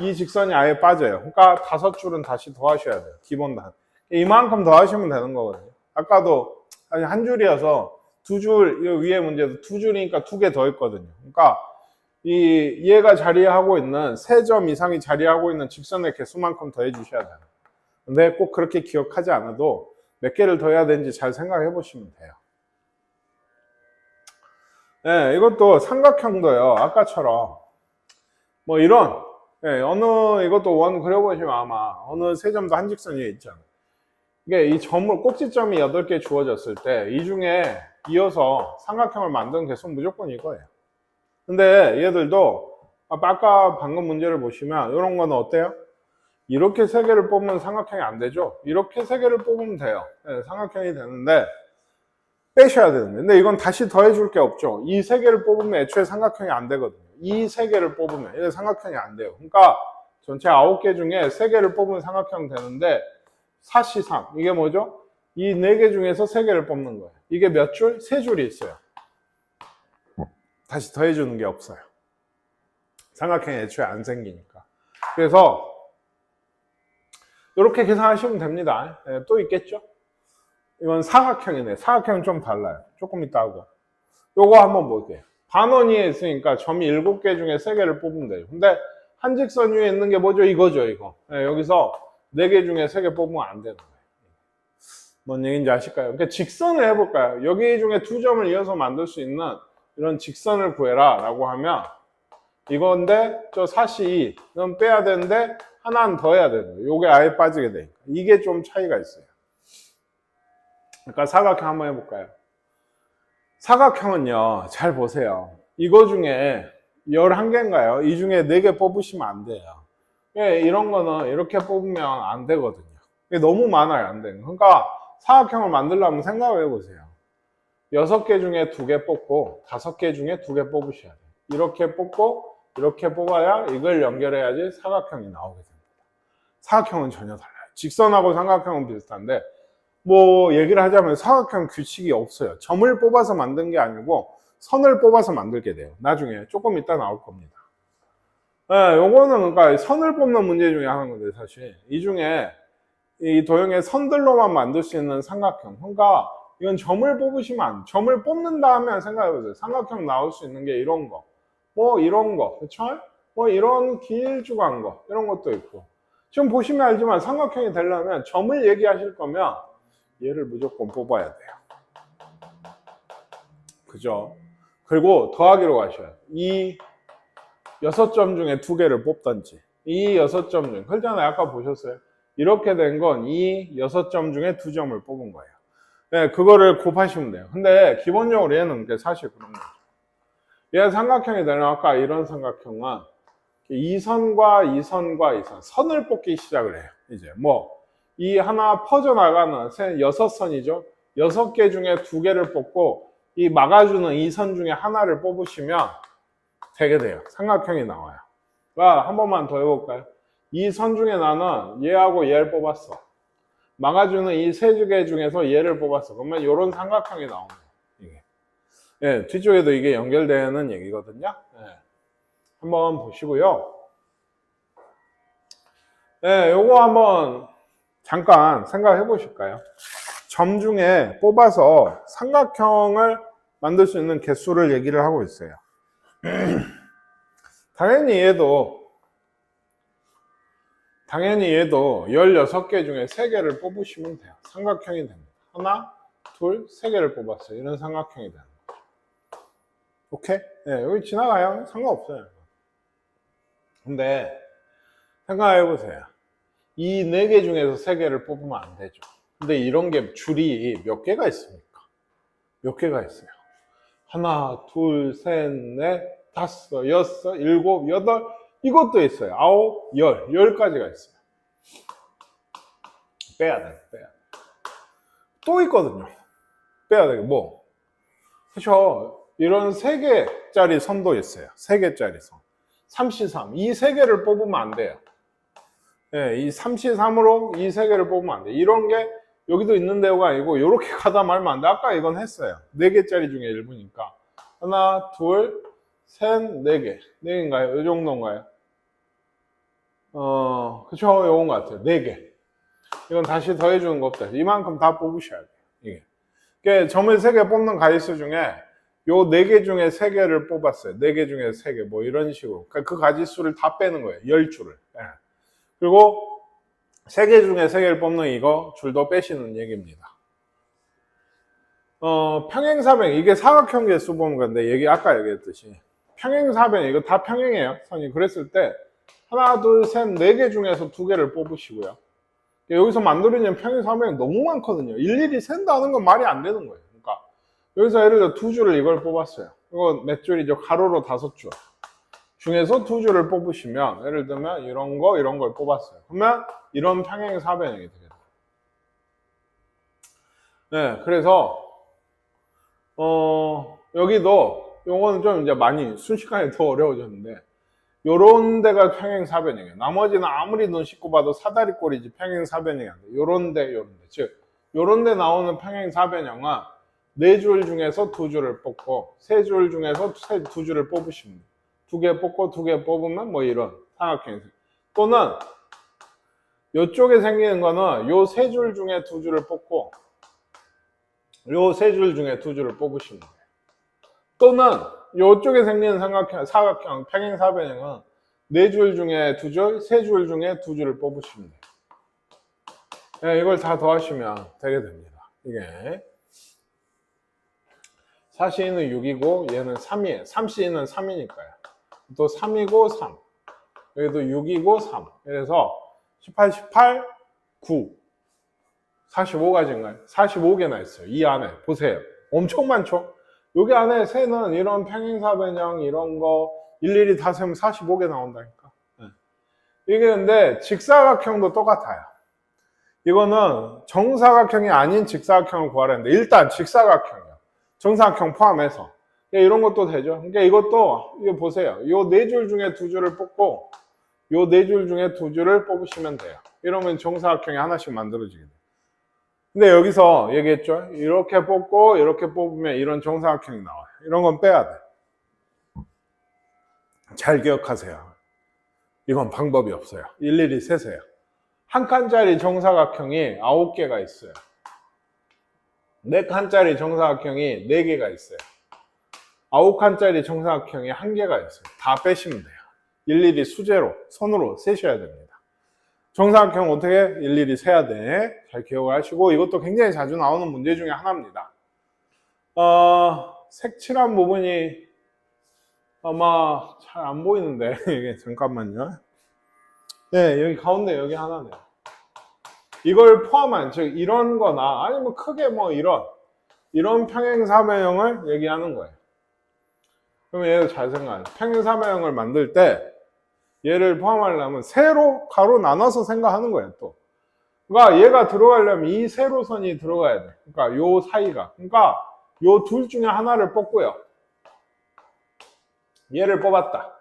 이 직선이 아예 빠져요. 그러니까 5줄은 다시 더하셔야 돼요. 기본 단. 이만큼 더하시면 되는 거거든요. 아까도 한 줄이어서 2줄, 위에 문제도 2줄이니까 2개 더 했거든요. 그러니까 얘가 자리하고 있는 3점 이상이 자리하고 있는 직선의 개수만큼 더해 주셔야 돼요. 근데 꼭 그렇게 기억하지 않아도 몇 개를 더해야 되는지 잘 생각해 보시면 돼요. 네, 이것도 삼각형도요. 아까처럼 뭐 이런 이것도 원 그려보시면 아마 어느 세 점도 한 직선 위에 있잖아요. 이게 이 점을 꼭지점이 8개 주어졌을 때 이 중에 이어서 삼각형을 만드는 개수는 무조건 이거예요. 근데 얘들도 아까 방금 문제를 보시면 이런 거는 어때요? 이렇게 3개를 뽑으면 삼각형이 안 되죠. 이렇게 3개를 뽑으면 돼요. 네, 삼각형이 되는데 빼셔야 되는데 근데 이건 다시 더해줄 게 없죠. 이 3개를 뽑으면 애초에 삼각형이 안 되거든요. 이 3개를 뽑으면 이게 삼각형이 안 돼요. 그러니까 전체 9개 중에 3개를 뽑으면 삼각형 되는데 사시3 이게 뭐죠? 이 4개 중에서 3개를 뽑는 거예요. 이게 몇 줄? 3줄이 있어요. 다시 더해주는 게 없어요. 삼각형이 애초에 안 생기니까. 그래서 이렇게 계산하시면 됩니다. 네, 또 있겠죠? 이건 사각형이네. 사각형은 좀 달라요. 조금 이따 하고. 요거 한번 볼게요. 반원 위에 있으니까 점이 7개 중에 3개를 뽑으면 돼요. 근데 한 직선 위에 있는 게 뭐죠? 이거죠, 이거. 네, 여기서 4개 중에 3개 뽑으면 안 되는 거예요. 뭔 얘기인지 아실까요? 그러니까 직선을 해볼까요? 여기 중에 2점을 이어서 만들 수 있는 이런 직선을 구해라 라고 하면 이건데 저 4C2는 빼야 되는데 하나는 더 해야 되는 거예요. 요게 아예 빠지게 되니까. 이게 좀 차이가 있어요. 그러니까 사각형 한번 해볼까요? 사각형은요, 잘 보세요. 이거 중에 11개인가요? 이 중에 4개 뽑으시면 안 돼요. 이런 거는 이렇게 뽑으면 안 되거든요. 이게 너무 많아요, 안 되는 거. 그러니까 사각형을 만들려면 생각을 해보세요. 6개 중에 2개 뽑고 5개 중에 2개 뽑으셔야 돼요. 이렇게 뽑고 이렇게 뽑아야 이걸 연결해야지 사각형이 나오게 됩니다. 사각형은 전혀 달라요. 직선하고 삼각형은 비슷한데 뭐 얘기를 하자면 사각형 규칙이 없어요. 점을 뽑아서 만든 게 아니고 선을 뽑아서 만들게 돼요. 나중에 조금 이따 나올 겁니다. 요거는 그러니까 선을 뽑는 문제 중에 하나인 건데 사실 이 중에 이 도형의 선들로만 만들 수 있는 삼각형. 그러니까 이건 점을 뽑으시면 안 돼요. 점을 뽑는다 하면 생각해보세요. 삼각형 나올 수 있는 게 이런 거, 뭐 이런 거, 그쵸? 뭐 이런 길쭉한 거, 이런 것도 있고. 지금 보시면 알지만 삼각형이 되려면 점을 얘기하실 거면 얘를 무조건 뽑아야 돼요. 그죠? 그리고 더하기로 가셔요. 이 6점 중에 2개를 뽑던지 이 6점 중, 그렇잖아요. 아까 보셨어요. 이렇게 된 건 이 6점 중에 2점을 뽑은 거예요. 네, 그거를 곱하시면 돼요. 근데 기본적으로 얘는 사실 그런 거죠. 얘 삼각형이 되면 아까 이런 삼각형은 이 선과 이 선과 이 선, 선을 뽑기 시작을 해요. 이제 뭐 이 하나 퍼져나가는 6선이죠. 6개 중에 2개를 뽑고 이 막아주는 이 선 중에 하나를 뽑으시면 되게 돼요. 삼각형이 나와요. 한 번만 더 해볼까요? 이 선 중에 나는 얘하고 얘를 뽑았어. 막아주는 이 3개 중에서 얘를 뽑았어. 그러면 이런 삼각형이 나오는 거예요. 이게. 예, 뒤쪽에도 이게 연결되는 얘기거든요. 예. 한번 보시고요. 예, 요거 한번 잠깐 생각해 보실까요? 점 중에 뽑아서 삼각형을 만들 수 있는 개수를 얘기를 하고 있어요. 당연히 얘도 16개 중에 3개를 뽑으시면 돼요. 삼각형이 됩니다. 하나, 둘, 3개를 뽑았어요. 이런 삼각형이 되는 거죠. 오케이? 네, 여기 지나가요. 상관없어요. 근데 생각해 보세요. 이 4개 중에서 3개를 뽑으면 안 되죠. 근데 이런 게 줄이 몇 개가 있습니까? 몇 개가 있어요. 하나, 둘, 셋, 넷, 다섯, 여섯, 일곱, 여덟, 이것도 있어요. 9, 10, 10가지가 있어요. 빼야 돼. 또 있거든요. 빼야 돼. 뭐? 그쵸. 이런 3개짜리 선도 있어요. 3개짜리 선. 3C3. 이 3개를 뽑으면 안 돼요. 네, 이 3C3으로 이 3개를 뽑으면 안 돼요. 이런 게 여기도 있는 데가 아니고 이렇게 가다 말면 안 돼. 아까 이건 했어요. 4개짜리 중에 일부니까. 하나, 둘, 셋, 4개. 4개인가요? 이 정도인가요? 그쵸. 요건 것 같아요. 4개. 이건 다시 더해주는 거 없다. 이만큼 다 뽑으셔야 돼요. 이게. 그러니까 점을 3개 뽑는 가지수 중에 요 4개 중에 3개를 뽑았어요. 4개 중에 3개. 뭐 이런 식으로. 그러니까 그 가지수를 다 빼는 거예요. 10줄을. 예. 그리고 3개 중에 3개를 뽑는 이거 줄도 빼시는 얘기입니다. 평행사변. 이게 사각형 개수 보는 건데, 아까 얘기했듯이. 평행사변. 이거 다 평행이에요. 선이. 그랬을 때, 하나, 둘, 셋, 4개 중에서 2개를 뽑으시고요. 여기서 만들어지는 평행사변이 너무 많거든요. 일일이 센다는 건 말이 안 되는 거예요. 그러니까 여기서 예를 들어 2줄을 이걸 뽑았어요. 이거 몇 줄이죠? 가로로 5줄 중에서 2줄을 뽑으시면 예를 들면 이런 걸 뽑았어요. 그러면 이런 평행사변형이 되게 돼요. 네, 그래서 여기도 요거는 좀 이제 많이 순식간에 더 어려워졌는데 요런 데가 평행사변형이에요. 나머지는 아무리 눈 씻고 봐도 사다리꼴이지 평행사변형이 안 돼요. 요런 데. 즉, 요런 데 나오는 평행사변형은 4줄 중에서 2줄을 뽑고 3줄 중에서 2줄을 뽑으시면 돼요. 2개 뽑고 2개 뽑으면 뭐 이런 삼각형이 생겨요. 또는 요쪽에 생기는 거는 요 3줄 중에 2줄을 뽑고 요 3줄 중에 2줄을 뽑으시면 돼요. 또는 요쪽에 생기는 사각형 평행사변형은 4줄 중에 2줄, 3줄 중에 2줄을 뽑으시면 돼요. 네, 이걸 다 더하시면 되게 됩니다. 이게 4C는 6이고 얘는 3이에요. 3C는 3이니까요. 또 3이고 3. 여기도 6이고 3. 그래서 18, 18, 9. 45가지인가요? 45개나 있어요. 이 안에. 보세요. 엄청 많죠? 여기 안에 세는 이런 평행사 변형 이런 거 일일이 다 세면 45개 나온다니까. 이게 근데 직사각형도 똑같아요. 이거는 정사각형이 아닌 직사각형을 구하라는데 일단 직사각형이요. 정사각형 포함해서. 이런 것도 되죠. 그러니까 이것도 이거 보세요. 이 네 줄 중에 두 줄을 뽑고 이 네 줄 중에 두 줄을 뽑으시면 돼요. 이러면 정사각형이 하나씩 만들어지게 돼요. 근데 여기서 얘기했죠. 이렇게 뽑고 이렇게 뽑으면 이런 정사각형이 나와요. 이런 건 빼야 돼. 잘 기억하세요. 이건 방법이 없어요. 일일이 세세요. 한 칸짜리 정사각형이 9개가 있어요. 4칸짜리 정사각형이 4개가 있어요. 9칸짜리 정사각형이 1개가 있어요. 다 빼시면 돼요. 일일이 수제로, 손으로 세셔야 됩니다. 정사각형 어떻게 일일이 세야 돼? 잘 기억을 하시고 이것도 굉장히 자주 나오는 문제 중에 하나입니다. 색칠한 부분이 아마 잘 안 보이는데 이게 잠깐만요. 네, 여기 가운데 여기 하나네요. 이걸 포함한 즉 이런 거나 아니면 크게 뭐 이런 평행사변형을 얘기하는 거예요. 그러면 얘도 잘 생각해요. 평행사변형을 만들 때 얘를 포함하려면 세로 가로 나눠서 생각하는 거예요. 또 그러니까 얘가 들어가려면 이 세로선이 들어가야 돼. 그러니까 요 사이가 그러니까 요 둘 중에 하나를 뽑고요. 얘를 뽑았다.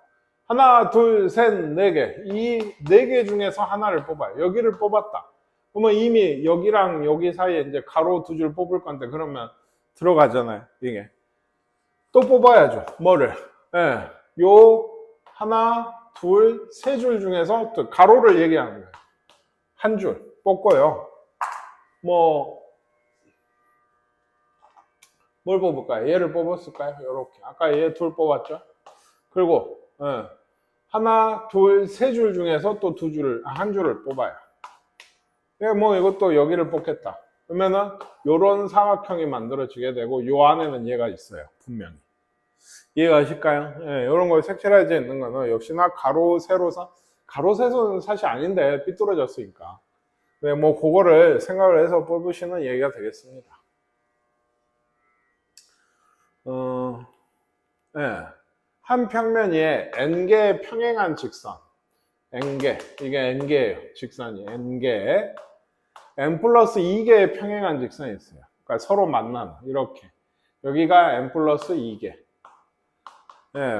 하나, 둘, 셋, 네 개. 이 네 개 중에서 하나를 뽑아요. 여기를 뽑았다. 그러면 이미 여기랑 여기 사이에 이제 가로 두 줄 뽑을 건데 그러면 들어가잖아요. 이게. 또 뽑아야죠. 뭐를? 예. 요 하나, 둘, 세 줄 중에서 또 가로를 얘기하는 거예요. 한 줄 뽑고요. 뭘 뽑을까요? 얘를 뽑았을까요? 요렇게. 아까 얘 둘 뽑았죠? 그리고 하나, 둘, 세 줄 중에서 또 한 줄을 뽑아요. 이것도 여기를 뽑겠다. 그러면은 요런 사각형이 만들어지게 되고 요 안에는 얘가 있어요. 분명히. 이해가실까요? 이런 걸 색칠해져 있는 거는 역시나 가로, 세로선. 가로, 세로는 사실 아닌데 삐뚤어졌으니까. 네, 그거를 생각을 해서 뽑으시는 얘기가 되겠습니다. 한 평면 위에 n개의 평행한 직선. n개. 이게 n개예요. 직선이 n개. n 플러스 2개의 평행한 직선이 있어요. 그러니까 서로 만나는 이렇게. 여기가 n 플러스 2개.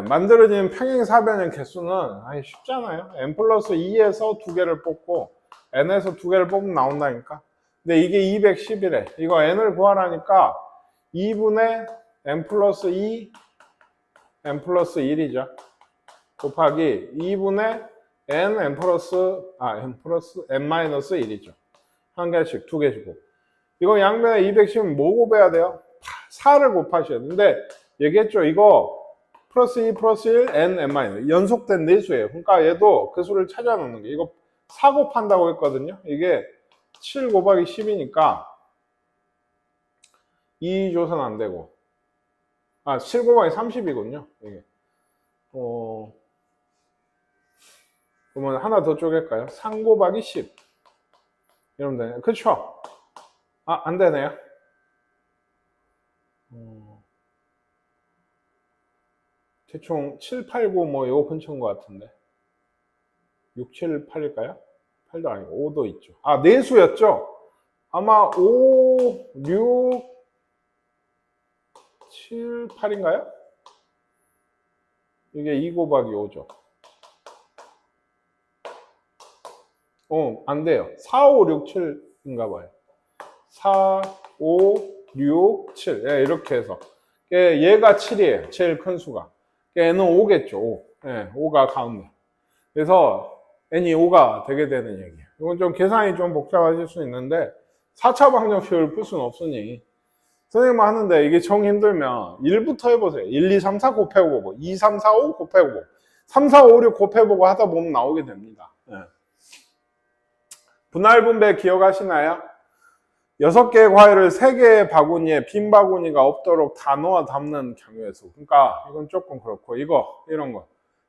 만들어진 평행사변형 개수는 쉽잖아요. n 플러스 2에서 2개를 뽑고 n에서 2개를 뽑으면 나온다니까. 근데 이게 210이래. 이거 n을 구하라니까 2분의 n 플러스 2 n 플러스 1이죠. 곱하기 2분의 n 플러스 n 마이너스 1이죠. 한 개씩, 두 개씩. 이거 양변에 210은 뭐 곱해야 돼요? 4를 곱하셔야 되는데 얘기했죠. 이거 플러스 2 플러스 1 n 마이너스 연속된 내수예요. 그러니까 얘도 그 수를 찾아 놓는 게 이거 4 곱한다고 했거든요. 이게 7 곱하기 10이니까 2 줘서는 안 되고 7 곱하기 30이군요. 이게. 그러면 하나 더 쪼갤까요? 3 곱하기 10. 이러면 되네요. 그쵸? 안 되네요. 대충 7, 8, 9 요거 근처인 것 같은데. 6, 7, 8일까요? 8도 아니고 5도 있죠. 내수였죠? 아마 5, 6, 7, 8인가요? 이게 2 곱하기 5죠. 안 돼요. 4, 5, 6, 7인가 봐요. 4, 5, 6, 7. 이렇게 해서. 얘가 7이에요. 제일 큰 수가. n은 5겠죠. 5. 5가 가운데. 그래서 n이 5가 되게 되는 얘기예요. 이건 좀 계산이 좀 복잡하실 수 있는데 4차 방정식을 풀 수는 없으니 선생님 하는데 이게 정 힘들면 1부터 해보세요. 1, 2, 3, 4 곱해보고 2, 3, 4, 5 곱해보고 3, 4, 5, 6 곱해보고 하다 보면 나오게 됩니다. 분할 분배 기억하시나요? 6개의 과일을 3개의 바구니에 빈 바구니가 없도록 다 넣어 담는 경우의 수. 그러니까 이건 조금 그렇고 이런 거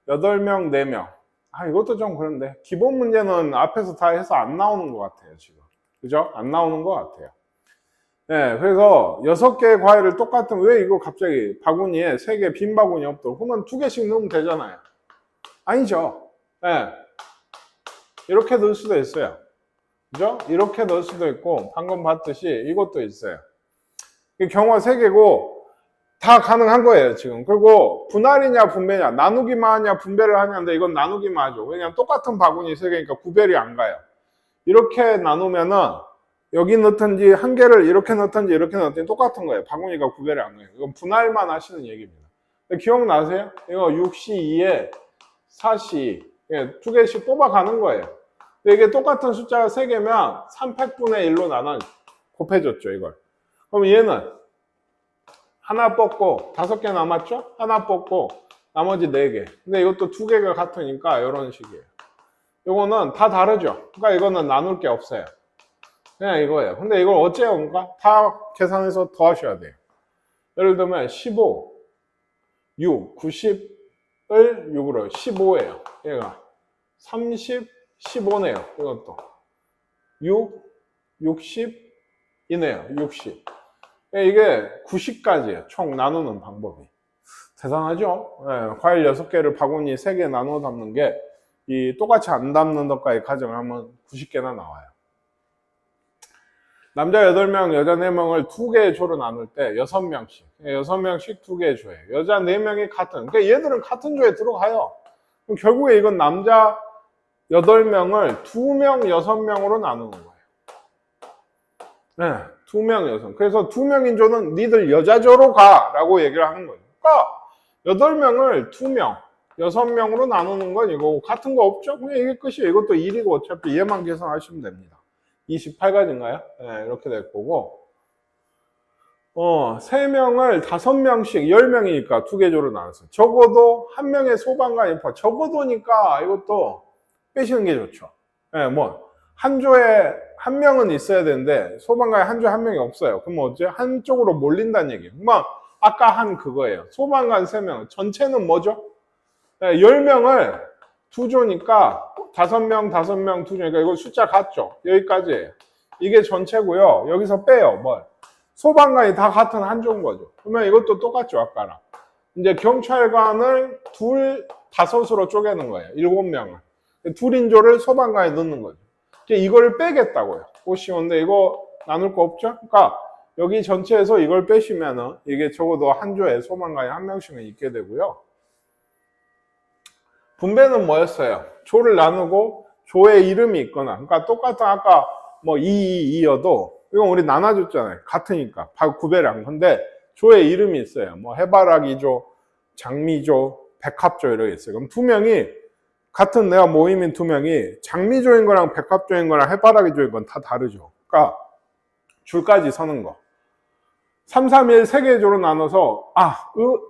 8명, 4명. 아, 이것도 좀 그런데. 기본 문제는 앞에서 다 해서 안 나오는 것 같아요, 지금. 그죠? 안 나오는 것 같아요. 네, 그래서 6개의 과일을 똑같은, 왜 이거 갑자기 바구니에 3개 빈 바구니 없도록? 그러면 2개씩 넣으면 되잖아요. 아니죠. 네. 이렇게 넣을 수도 있어요. 그죠? 이렇게 넣을 수도 있고, 방금 봤듯이 이것도 있어요. 경우가 3개고, 다 가능한 거예요, 지금. 그리고 분할이냐, 분배냐, 나누기만 하냐, 분배를 하냐인데 이건 나누기만 하죠. 왜냐면 똑같은 바구니 3개니까 구별이 안 가요. 이렇게 나누면은, 여기 넣든지, 한 개를 이렇게 넣든지, 이렇게 넣든지 똑같은 거예요. 바구니가 구별이 안 가요. 이건 분할만 하시는 얘기입니다. 기억나세요? 이거 6C2에 4C, 2개씩 뽑아가는 거예요. 이게 똑같은 숫자가 3개면 300분의 1로 나눠 곱해줬죠, 이걸. 그럼 얘는 하나 뽑고 5개 남았죠? 하나 뽑고 나머지 4개. 근데 이것도 2개가 같으니까 이런 식이에요. 이거는 다 다르죠? 그러니까 이거는 나눌 게 없어요. 그냥 이거예요. 근데 이걸 어째요? 그러니까 다 계산해서 더 하셔야 돼요. 예를 들면 15, 6, 90을 6으로 15예요. 얘가 30, 15네요. 이것도 6, 60이네요. 60. 이게 90까지예요. 총 나누는 방법이. 대단하죠? 네, 과일 6개를 바구니 3개 나눠 담는 게 이 똑같이 안 담는 것까지 가정을 하면 90개나 나와요. 남자 8명, 여자 4명을 2개의 조로 나눌 때 6명씩. 6명씩 2개의 조예요. 여자 4명이 같은. 그러니까 얘들은 같은 조에 들어가요. 그럼 결국에 이건 남자 8명을 2명, 6명으로 나누는 거예요. 네, 2명, 6명. 그래서 2명인 조는 니들 여자조로 가! 라고 얘기를 하는 거예요. 그러니까 8명을 2명, 6명으로 나누는 건 이거고 같은 거 없죠? 그냥 이게 끝이에요. 이것도 1이고 어차피 얘만 계산하시면 됩니다. 28가지인가요? 네, 이렇게 될 거고 3명을 5명씩 10명이니까 2개 조로 나눴어요. 적어도 한 명의 소방관 인파 적어도니까 이것도 빼시는 게 좋죠. 네, 뭐 한 조에 한 명은 있어야 되는데 소방관에 한 조에 한 명이 없어요. 그럼 어째? 한쪽으로 몰린다는 얘기예요. 뭐 아까 한 그거예요. 소방관 3명 전체는 뭐죠? 네, 10명을 2조니까 5명, 5명, 2조니까 이거 숫자 같죠? 여기까지예요. 이게 전체고요. 여기서 빼요. 뭘? 소방관이 다 같은 한 조인 거죠. 그러면 이것도 똑같죠, 아까랑. 이제 경찰관을 2, 5으로 쪼개는 거예요. 7명을. 둘인조를 소방관에 넣는 거죠. 이걸 빼겠다고요. 쉬운데 이거 나눌 거 없죠? 그러니까 여기 전체에서 이걸 빼시면은 이게 적어도 한 조에 소방관이 한 명씩은 있게 되고요. 분배는 뭐였어요? 조를 나누고 조의 이름이 있거나, 그러니까 똑같은 아까 뭐 2여도 이건 우리 나눠줬잖아요. 같으니까 구별이 안 건데 조의 이름이 있어요. 뭐 해바라기조, 장미조, 백합조 이렇게 있어요. 그럼 2명이 같은 내가 모임인 2명이 장미조인 거랑 백합조인 거랑 해바라기조인 건 다 다르죠. 그러니까 줄까지 서는 거. 3, 3, 1 3개의 조로 나눠서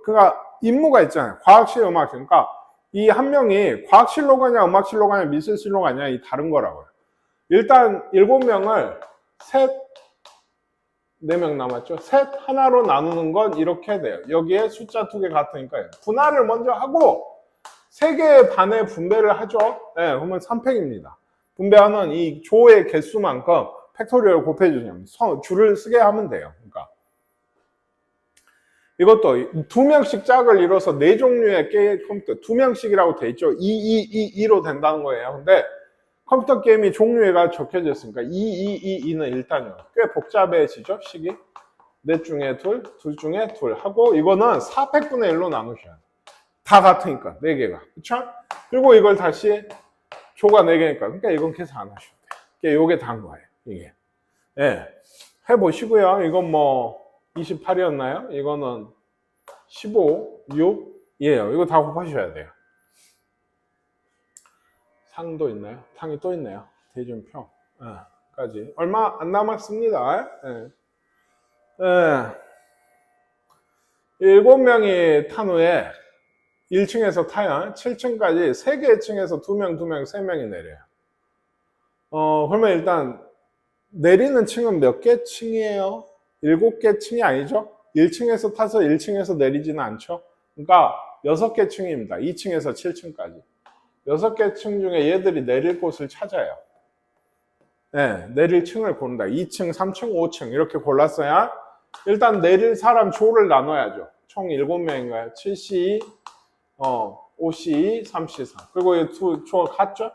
그러니까 임무가 있잖아요. 과학실, 음악실. 그러니까 이 한 명이 과학실로 가냐, 음악실로 가냐, 미술실로 가냐, 이 다른 거라고요. 일단 7명을 4명 남았죠. 셋 하나로 나누는 건 이렇게 돼요. 여기에 숫자 2개 같으니까요. 분할을 먼저 하고 3개의 반에 분배를 하죠. 네, 그러면 3팩입니다. 분배하는 이 조의 개수만큼 팩토리얼 곱해주시면 줄을 쓰게 하면 돼요. 그러니까 이것도 2명씩 짝을 이뤄서 4종류의 컴퓨터 2명씩이라고 돼 있죠. 2로 된다는 거예요. 근데 컴퓨터 게임이 종류가 적혀져 있으니까 2는 일단요. 꽤 복잡해지죠, 식이. 넷 중에 둘 중에 둘 하고 이거는 400분의 1로 나누셔야 돼요. 다 같으니까 4개가. 그쵸? 그리고 이걸 다시 조가 4개니까. 그러니까 이건 계산 안 하셔도 돼요. 이게 다인 거예요. 이게. 예. 해보시고요. 이건 뭐 28이었나요? 이거는 15, 6이에요. 이거 다 곱하셔야 돼요. 상도 있나요? 상이 또 있네요. 대준평. 까지. 얼마 안 남았습니다. 예. 예. 7명이 탄 후에 1층에서 타요. 7층까지 3개의 층에서 2명, 3명이 내려요. 그러면 일단 내리는 층은 몇 개 층이에요? 7개 층이 아니죠? 1층에서 타서 1층에서 내리지는 않죠? 그러니까 6개 층입니다. 2층에서 7층까지. 6개 층 중에 얘들이 내릴 곳을 찾아요. 네, 내릴 층을 고른다. 2층, 3층, 5층 이렇게 골랐어야 일단 내릴 사람 조를 나눠야죠. 총 7명인가요? 7C2, 5C2, 3C3. 그리고 이 조 같죠?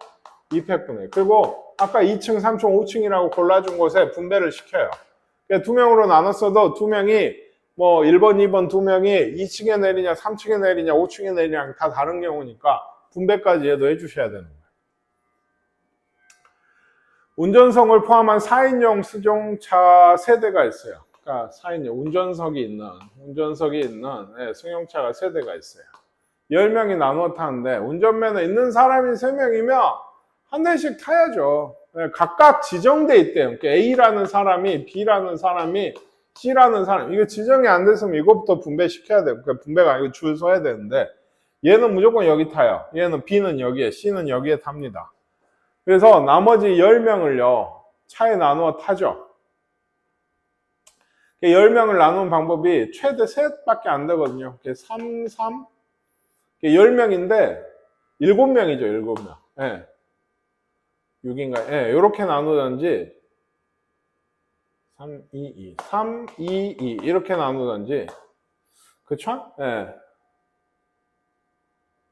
200분의. 그리고 아까 2층, 3층, 5층이라고 골라준 곳에 분배를 시켜요. 그러니까 2명으로 나눴어도 2명이 뭐 1번, 2번 2명이 2층에 내리냐, 3층에 내리냐, 5층에 내리냐 다 다른 경우니까 분배까지 얘도 해주셔야 되는 거예요. 운전석을 포함한 4인용 승용차 세대가 있어요. 그러니까 4인용 운전석이 있는 네, 승용차가 세대가 있어요. 10명이 나눠 타는데 운전면허 있는 사람이 3명이면 한 대씩 타야죠. 네, 각각 지정돼 있대요. 그러니까 A라는 사람이, B라는 사람이, C라는 사람. 이거 지정이 안 됐으면 이것부터 분배시켜야 돼요. 그러니까 분배가 아니고 줄 서야 되는데 얘는 무조건 여기 타요. 얘는 B는 여기에, C는 여기에 탑니다. 그래서 나머지 10명을요, 차에 나누어 타죠. 10명을 나누는 방법이 최대 3밖에 안 되거든요. 3, 3. 10명인데, 7명이죠, 7명. 예. 6인가? 예, 요렇게 나누든지, 3, 2, 2. 3, 2, 2. 이렇게 나누든지. 그쵸? 예.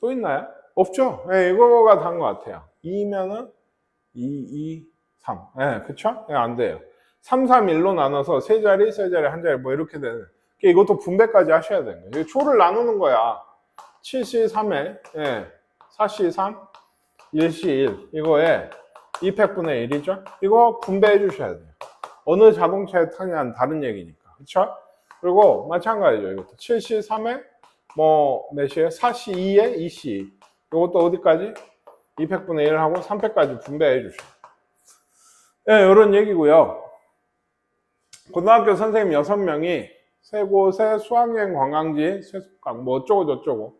또 있나요? 없죠? 예, 이거가 다인 것 같아요. 2면은 2, 2, 3. 예, 그쵸? 예, 안 돼요. 3, 3, 1로 나눠서 3자리, 3자리, 1자리 뭐 이렇게 되는. 이것도 분배까지 하셔야 되는 거예요. 조를 나누는 거야. 7C 3에, 예, 4C 3, 1C 1. 이거에 200분의 1이죠? 이거 분배해 주셔야 돼요. 어느 자동차에 타냐는 다른 얘기니까. 그쵸? 그리고 마찬가지죠. 이것도 7C 3에 뭐 몇이에요? 4C 2에 2C. 이것도 어디까지? 200분의 1하고 300까지 분배해 주셔. 예, 네, 이런 얘기고요. 고등학교 선생님 6명이 세 곳에 수학여행 관광지, 세속강, 뭐 어쩌고 저쩌고.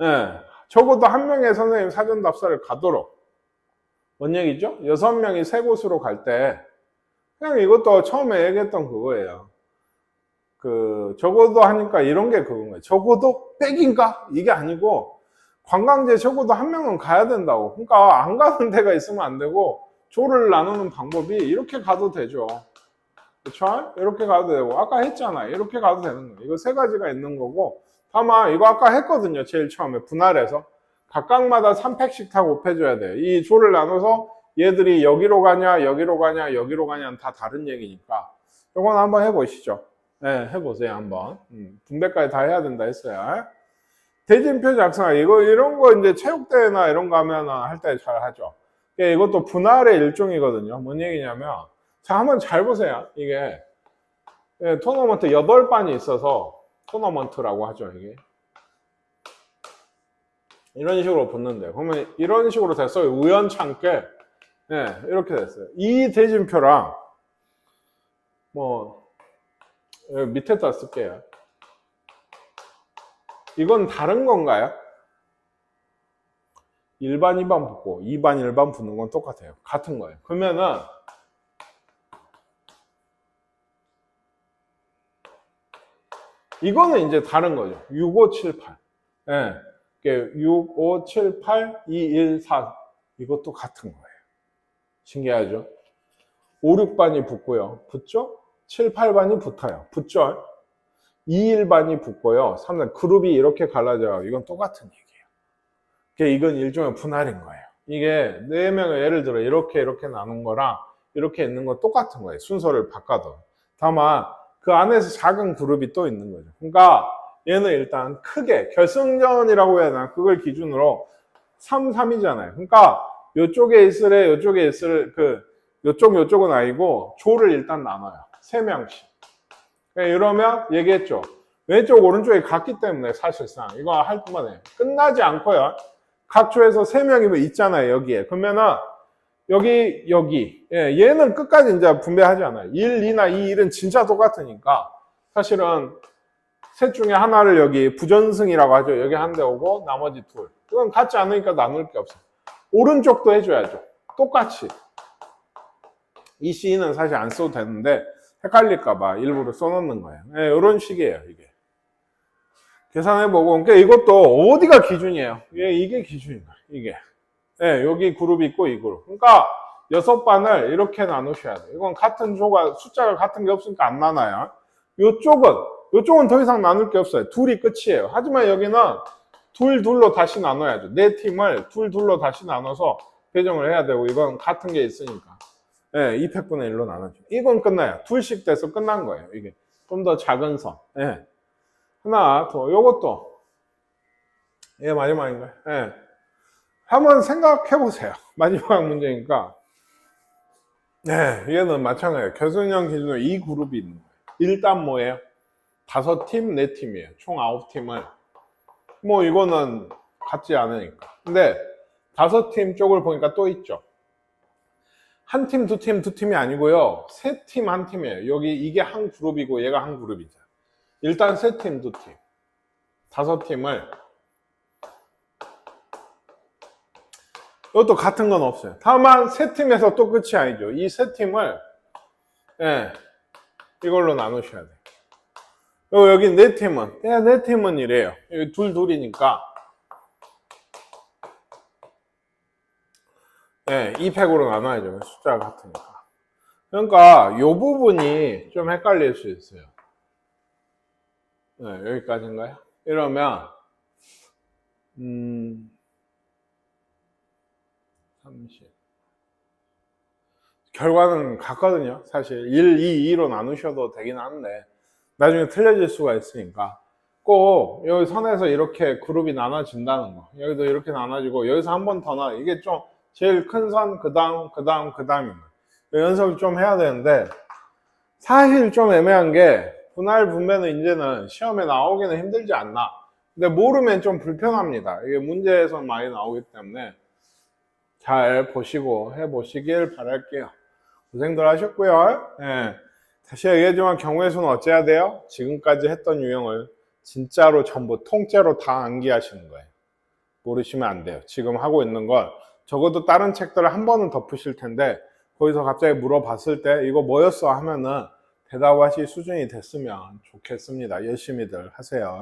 예, 네, 적어도 한 명의 선생님 사전 답사를 가도록. 뭔 얘기죠? 6명이 세 곳으로 갈 때, 그냥 이것도 처음에 얘기했던 그거예요. 적어도 하니까 이런 게 그건 거예요. 적어도 백인가? 이게 아니고, 관광지에 적어도 한 명은 가야 된다고. 그러니까 안 가는 데가 있으면 안 되고 조를 나누는 방법이 이렇게 가도 되죠. 그렇죠? 이렇게 가도 되고 아까 했잖아요. 이렇게 가도 되는 거예요. 이거 3가지가 있는 거고 다만 이거 아까 했거든요. 제일 처음에 분할해서 각각마다 3팩씩 다 곱해줘야 돼요. 이 조를 나눠서 얘들이 여기로 가냐 여기로 가냐 여기로 가냐는 다 다른 얘기니까 이건 한번 해보시죠. 네, 해보세요 한번. 분배까지 다 해야 된다 했어요. 대진표 작성, 이런 거 이제 체육대회나 이런 거 하면 할 때 잘 하죠. 이것도 분할의 일종이거든요. 뭔 얘기냐면, 자, 한번 잘 보세요. 이게, 토너먼트 8반이 있어서, 토너먼트라고 하죠, 이게. 이런 식으로 붙는데, 그러면 이런 식으로 됐어요. 우연찮게. 네, 이렇게 됐어요. 이 대진표랑, 뭐, 밑에다 쓸게요. 이건 다른 건가요? 1반, 2반 붙고 2반, 1반 붙는 건 똑같아요. 같은 거예요. 그러면은 이거는 이제 다른 거죠. 6, 5, 7, 8. 예. 6, 5, 7, 8, 2, 1, 4. 이것도 같은 거예요. 신기하죠? 5, 6반이 붙고요. 붙죠? 7, 8반이 붙어요. 붙죠? 2, 1반이 붙고요. 3단 그룹이 이렇게 갈라져요. 이건 똑같은 얘기예요. 이건 일종의 분할인 거예요. 이게 4명을 예를 들어 이렇게 나눈 거랑 이렇게 있는 건 똑같은 거예요. 순서를 바꿔도. 다만 그 안에서 작은 그룹이 또 있는 거죠. 그러니까 얘는 일단 크게 결승전이라고 해야 되나 그걸 기준으로 3, 3이잖아요. 그러니까 요쪽에 있으래 요쪽에 있을 요쪽은 아니고 조를 일단 나눠요. 3명씩. 이러면 얘기했죠. 왼쪽 오른쪽이 같기 때문에 사실상 이거 할 뿐만 끝나지 않고요. 각 조에서 3명이 있잖아요. 여기에. 그러면은 여기 예, 얘는 끝까지 이제 분배하지 않아요. 1, 2나 2, 1은 진짜 똑같으니까 사실은 셋 중에 하나를 여기 부전승이라고 하죠. 여기 한 대 오고 나머지 둘. 그건 같지 않으니까 나눌 게 없어요. 오른쪽도 해줘야죠. 똑같이. 이 C는 사실 안 써도 되는데 헷갈릴까봐 일부러 써놓는 거예요. 네, 이런 식이에요, 이게. 계산해보고, 그러니까 이것도 어디가 기준이에요? 이게 기준인 거예요, 이게. 예, 여기 그룹이 있고 이 그룹. 그러니까 6반을 이렇게 나누셔야 돼요. 이건 같은 숫자가 같은 게 없으니까 안 나눠요. 요쪽은 더 이상 나눌 게 없어요. 둘이 끝이에요. 하지만 여기는 둘로 다시 나눠야죠. 네 팀을 둘로 다시 나눠서 배정을 해야 되고, 이건 같은 게 있으니까. 예, 200분의 1로 나눠죠. 이건 끝나요. 둘씩 돼서 끝난 거예요, 이게. 좀 더 작은 선. 예. 하나 더, 요것도. 이게 마지막인가요? 예. 한번 생각해 보세요. 마지막 문제니까. 네, 얘는 마찬가지예요. 교수형 기준으로 이 그룹이 있는 거예요. 일단 뭐예요? 5팀, 4팀이에요. 총 9팀을. 뭐 이거는 같지 않으니까. 근데 5팀 쪽을 보니까 또 있죠. 한 팀, 두 팀이 아니고요. 3팀, 한 팀이에요. 여기 이게 한 그룹이고 얘가 한 그룹이죠. 일단 3팀, 2팀. 5팀을. 이것도 같은 건 없어요. 다만 3팀에서 또 끝이 아니죠. 이 3팀을 예, 이걸로 나누셔야 돼요. 여기 4팀은 4팀은 이래요. 여기 둘이니까 예, 2팩으로 나눠야죠. 숫자가 같으니까. 그러니까 이 부분이 좀 헷갈릴 수 있어요. 네, 여기까지인가요? 이러면 30 결과는 같거든요. 사실 1, 2, 2로 나누셔도 되긴 하는데 나중에 틀려질 수가 있으니까 꼭 여기 선에서 이렇게 그룹이 나눠진다는 거, 여기도 이렇게 나눠지고 여기서 한 번 더 나눠, 이게 좀 제일 큰 선, 그 다음인 거예요. 연습을 좀 해야 되는데 사실 좀 애매한 게 분할 분배는 이제는 시험에 나오기는 힘들지 않나. 근데 모르면 좀 불편합니다. 이게 문제에서 많이 나오기 때문에 잘 보시고 해보시길 바랄게요. 고생들 하셨고요. 예. 다시 얘기하지만 경우의 수는 어째야 돼요? 지금까지 했던 유형을 진짜로 전부 통째로 다 암기하시는 거예요. 모르시면 안 돼요. 지금 하고 있는 걸 적어도 다른 책들을 한 번은 덮으실 텐데 거기서 갑자기 물어봤을 때 이거 뭐였어 하면은 대답하실 수준이 됐으면 좋겠습니다. 열심히들 하세요.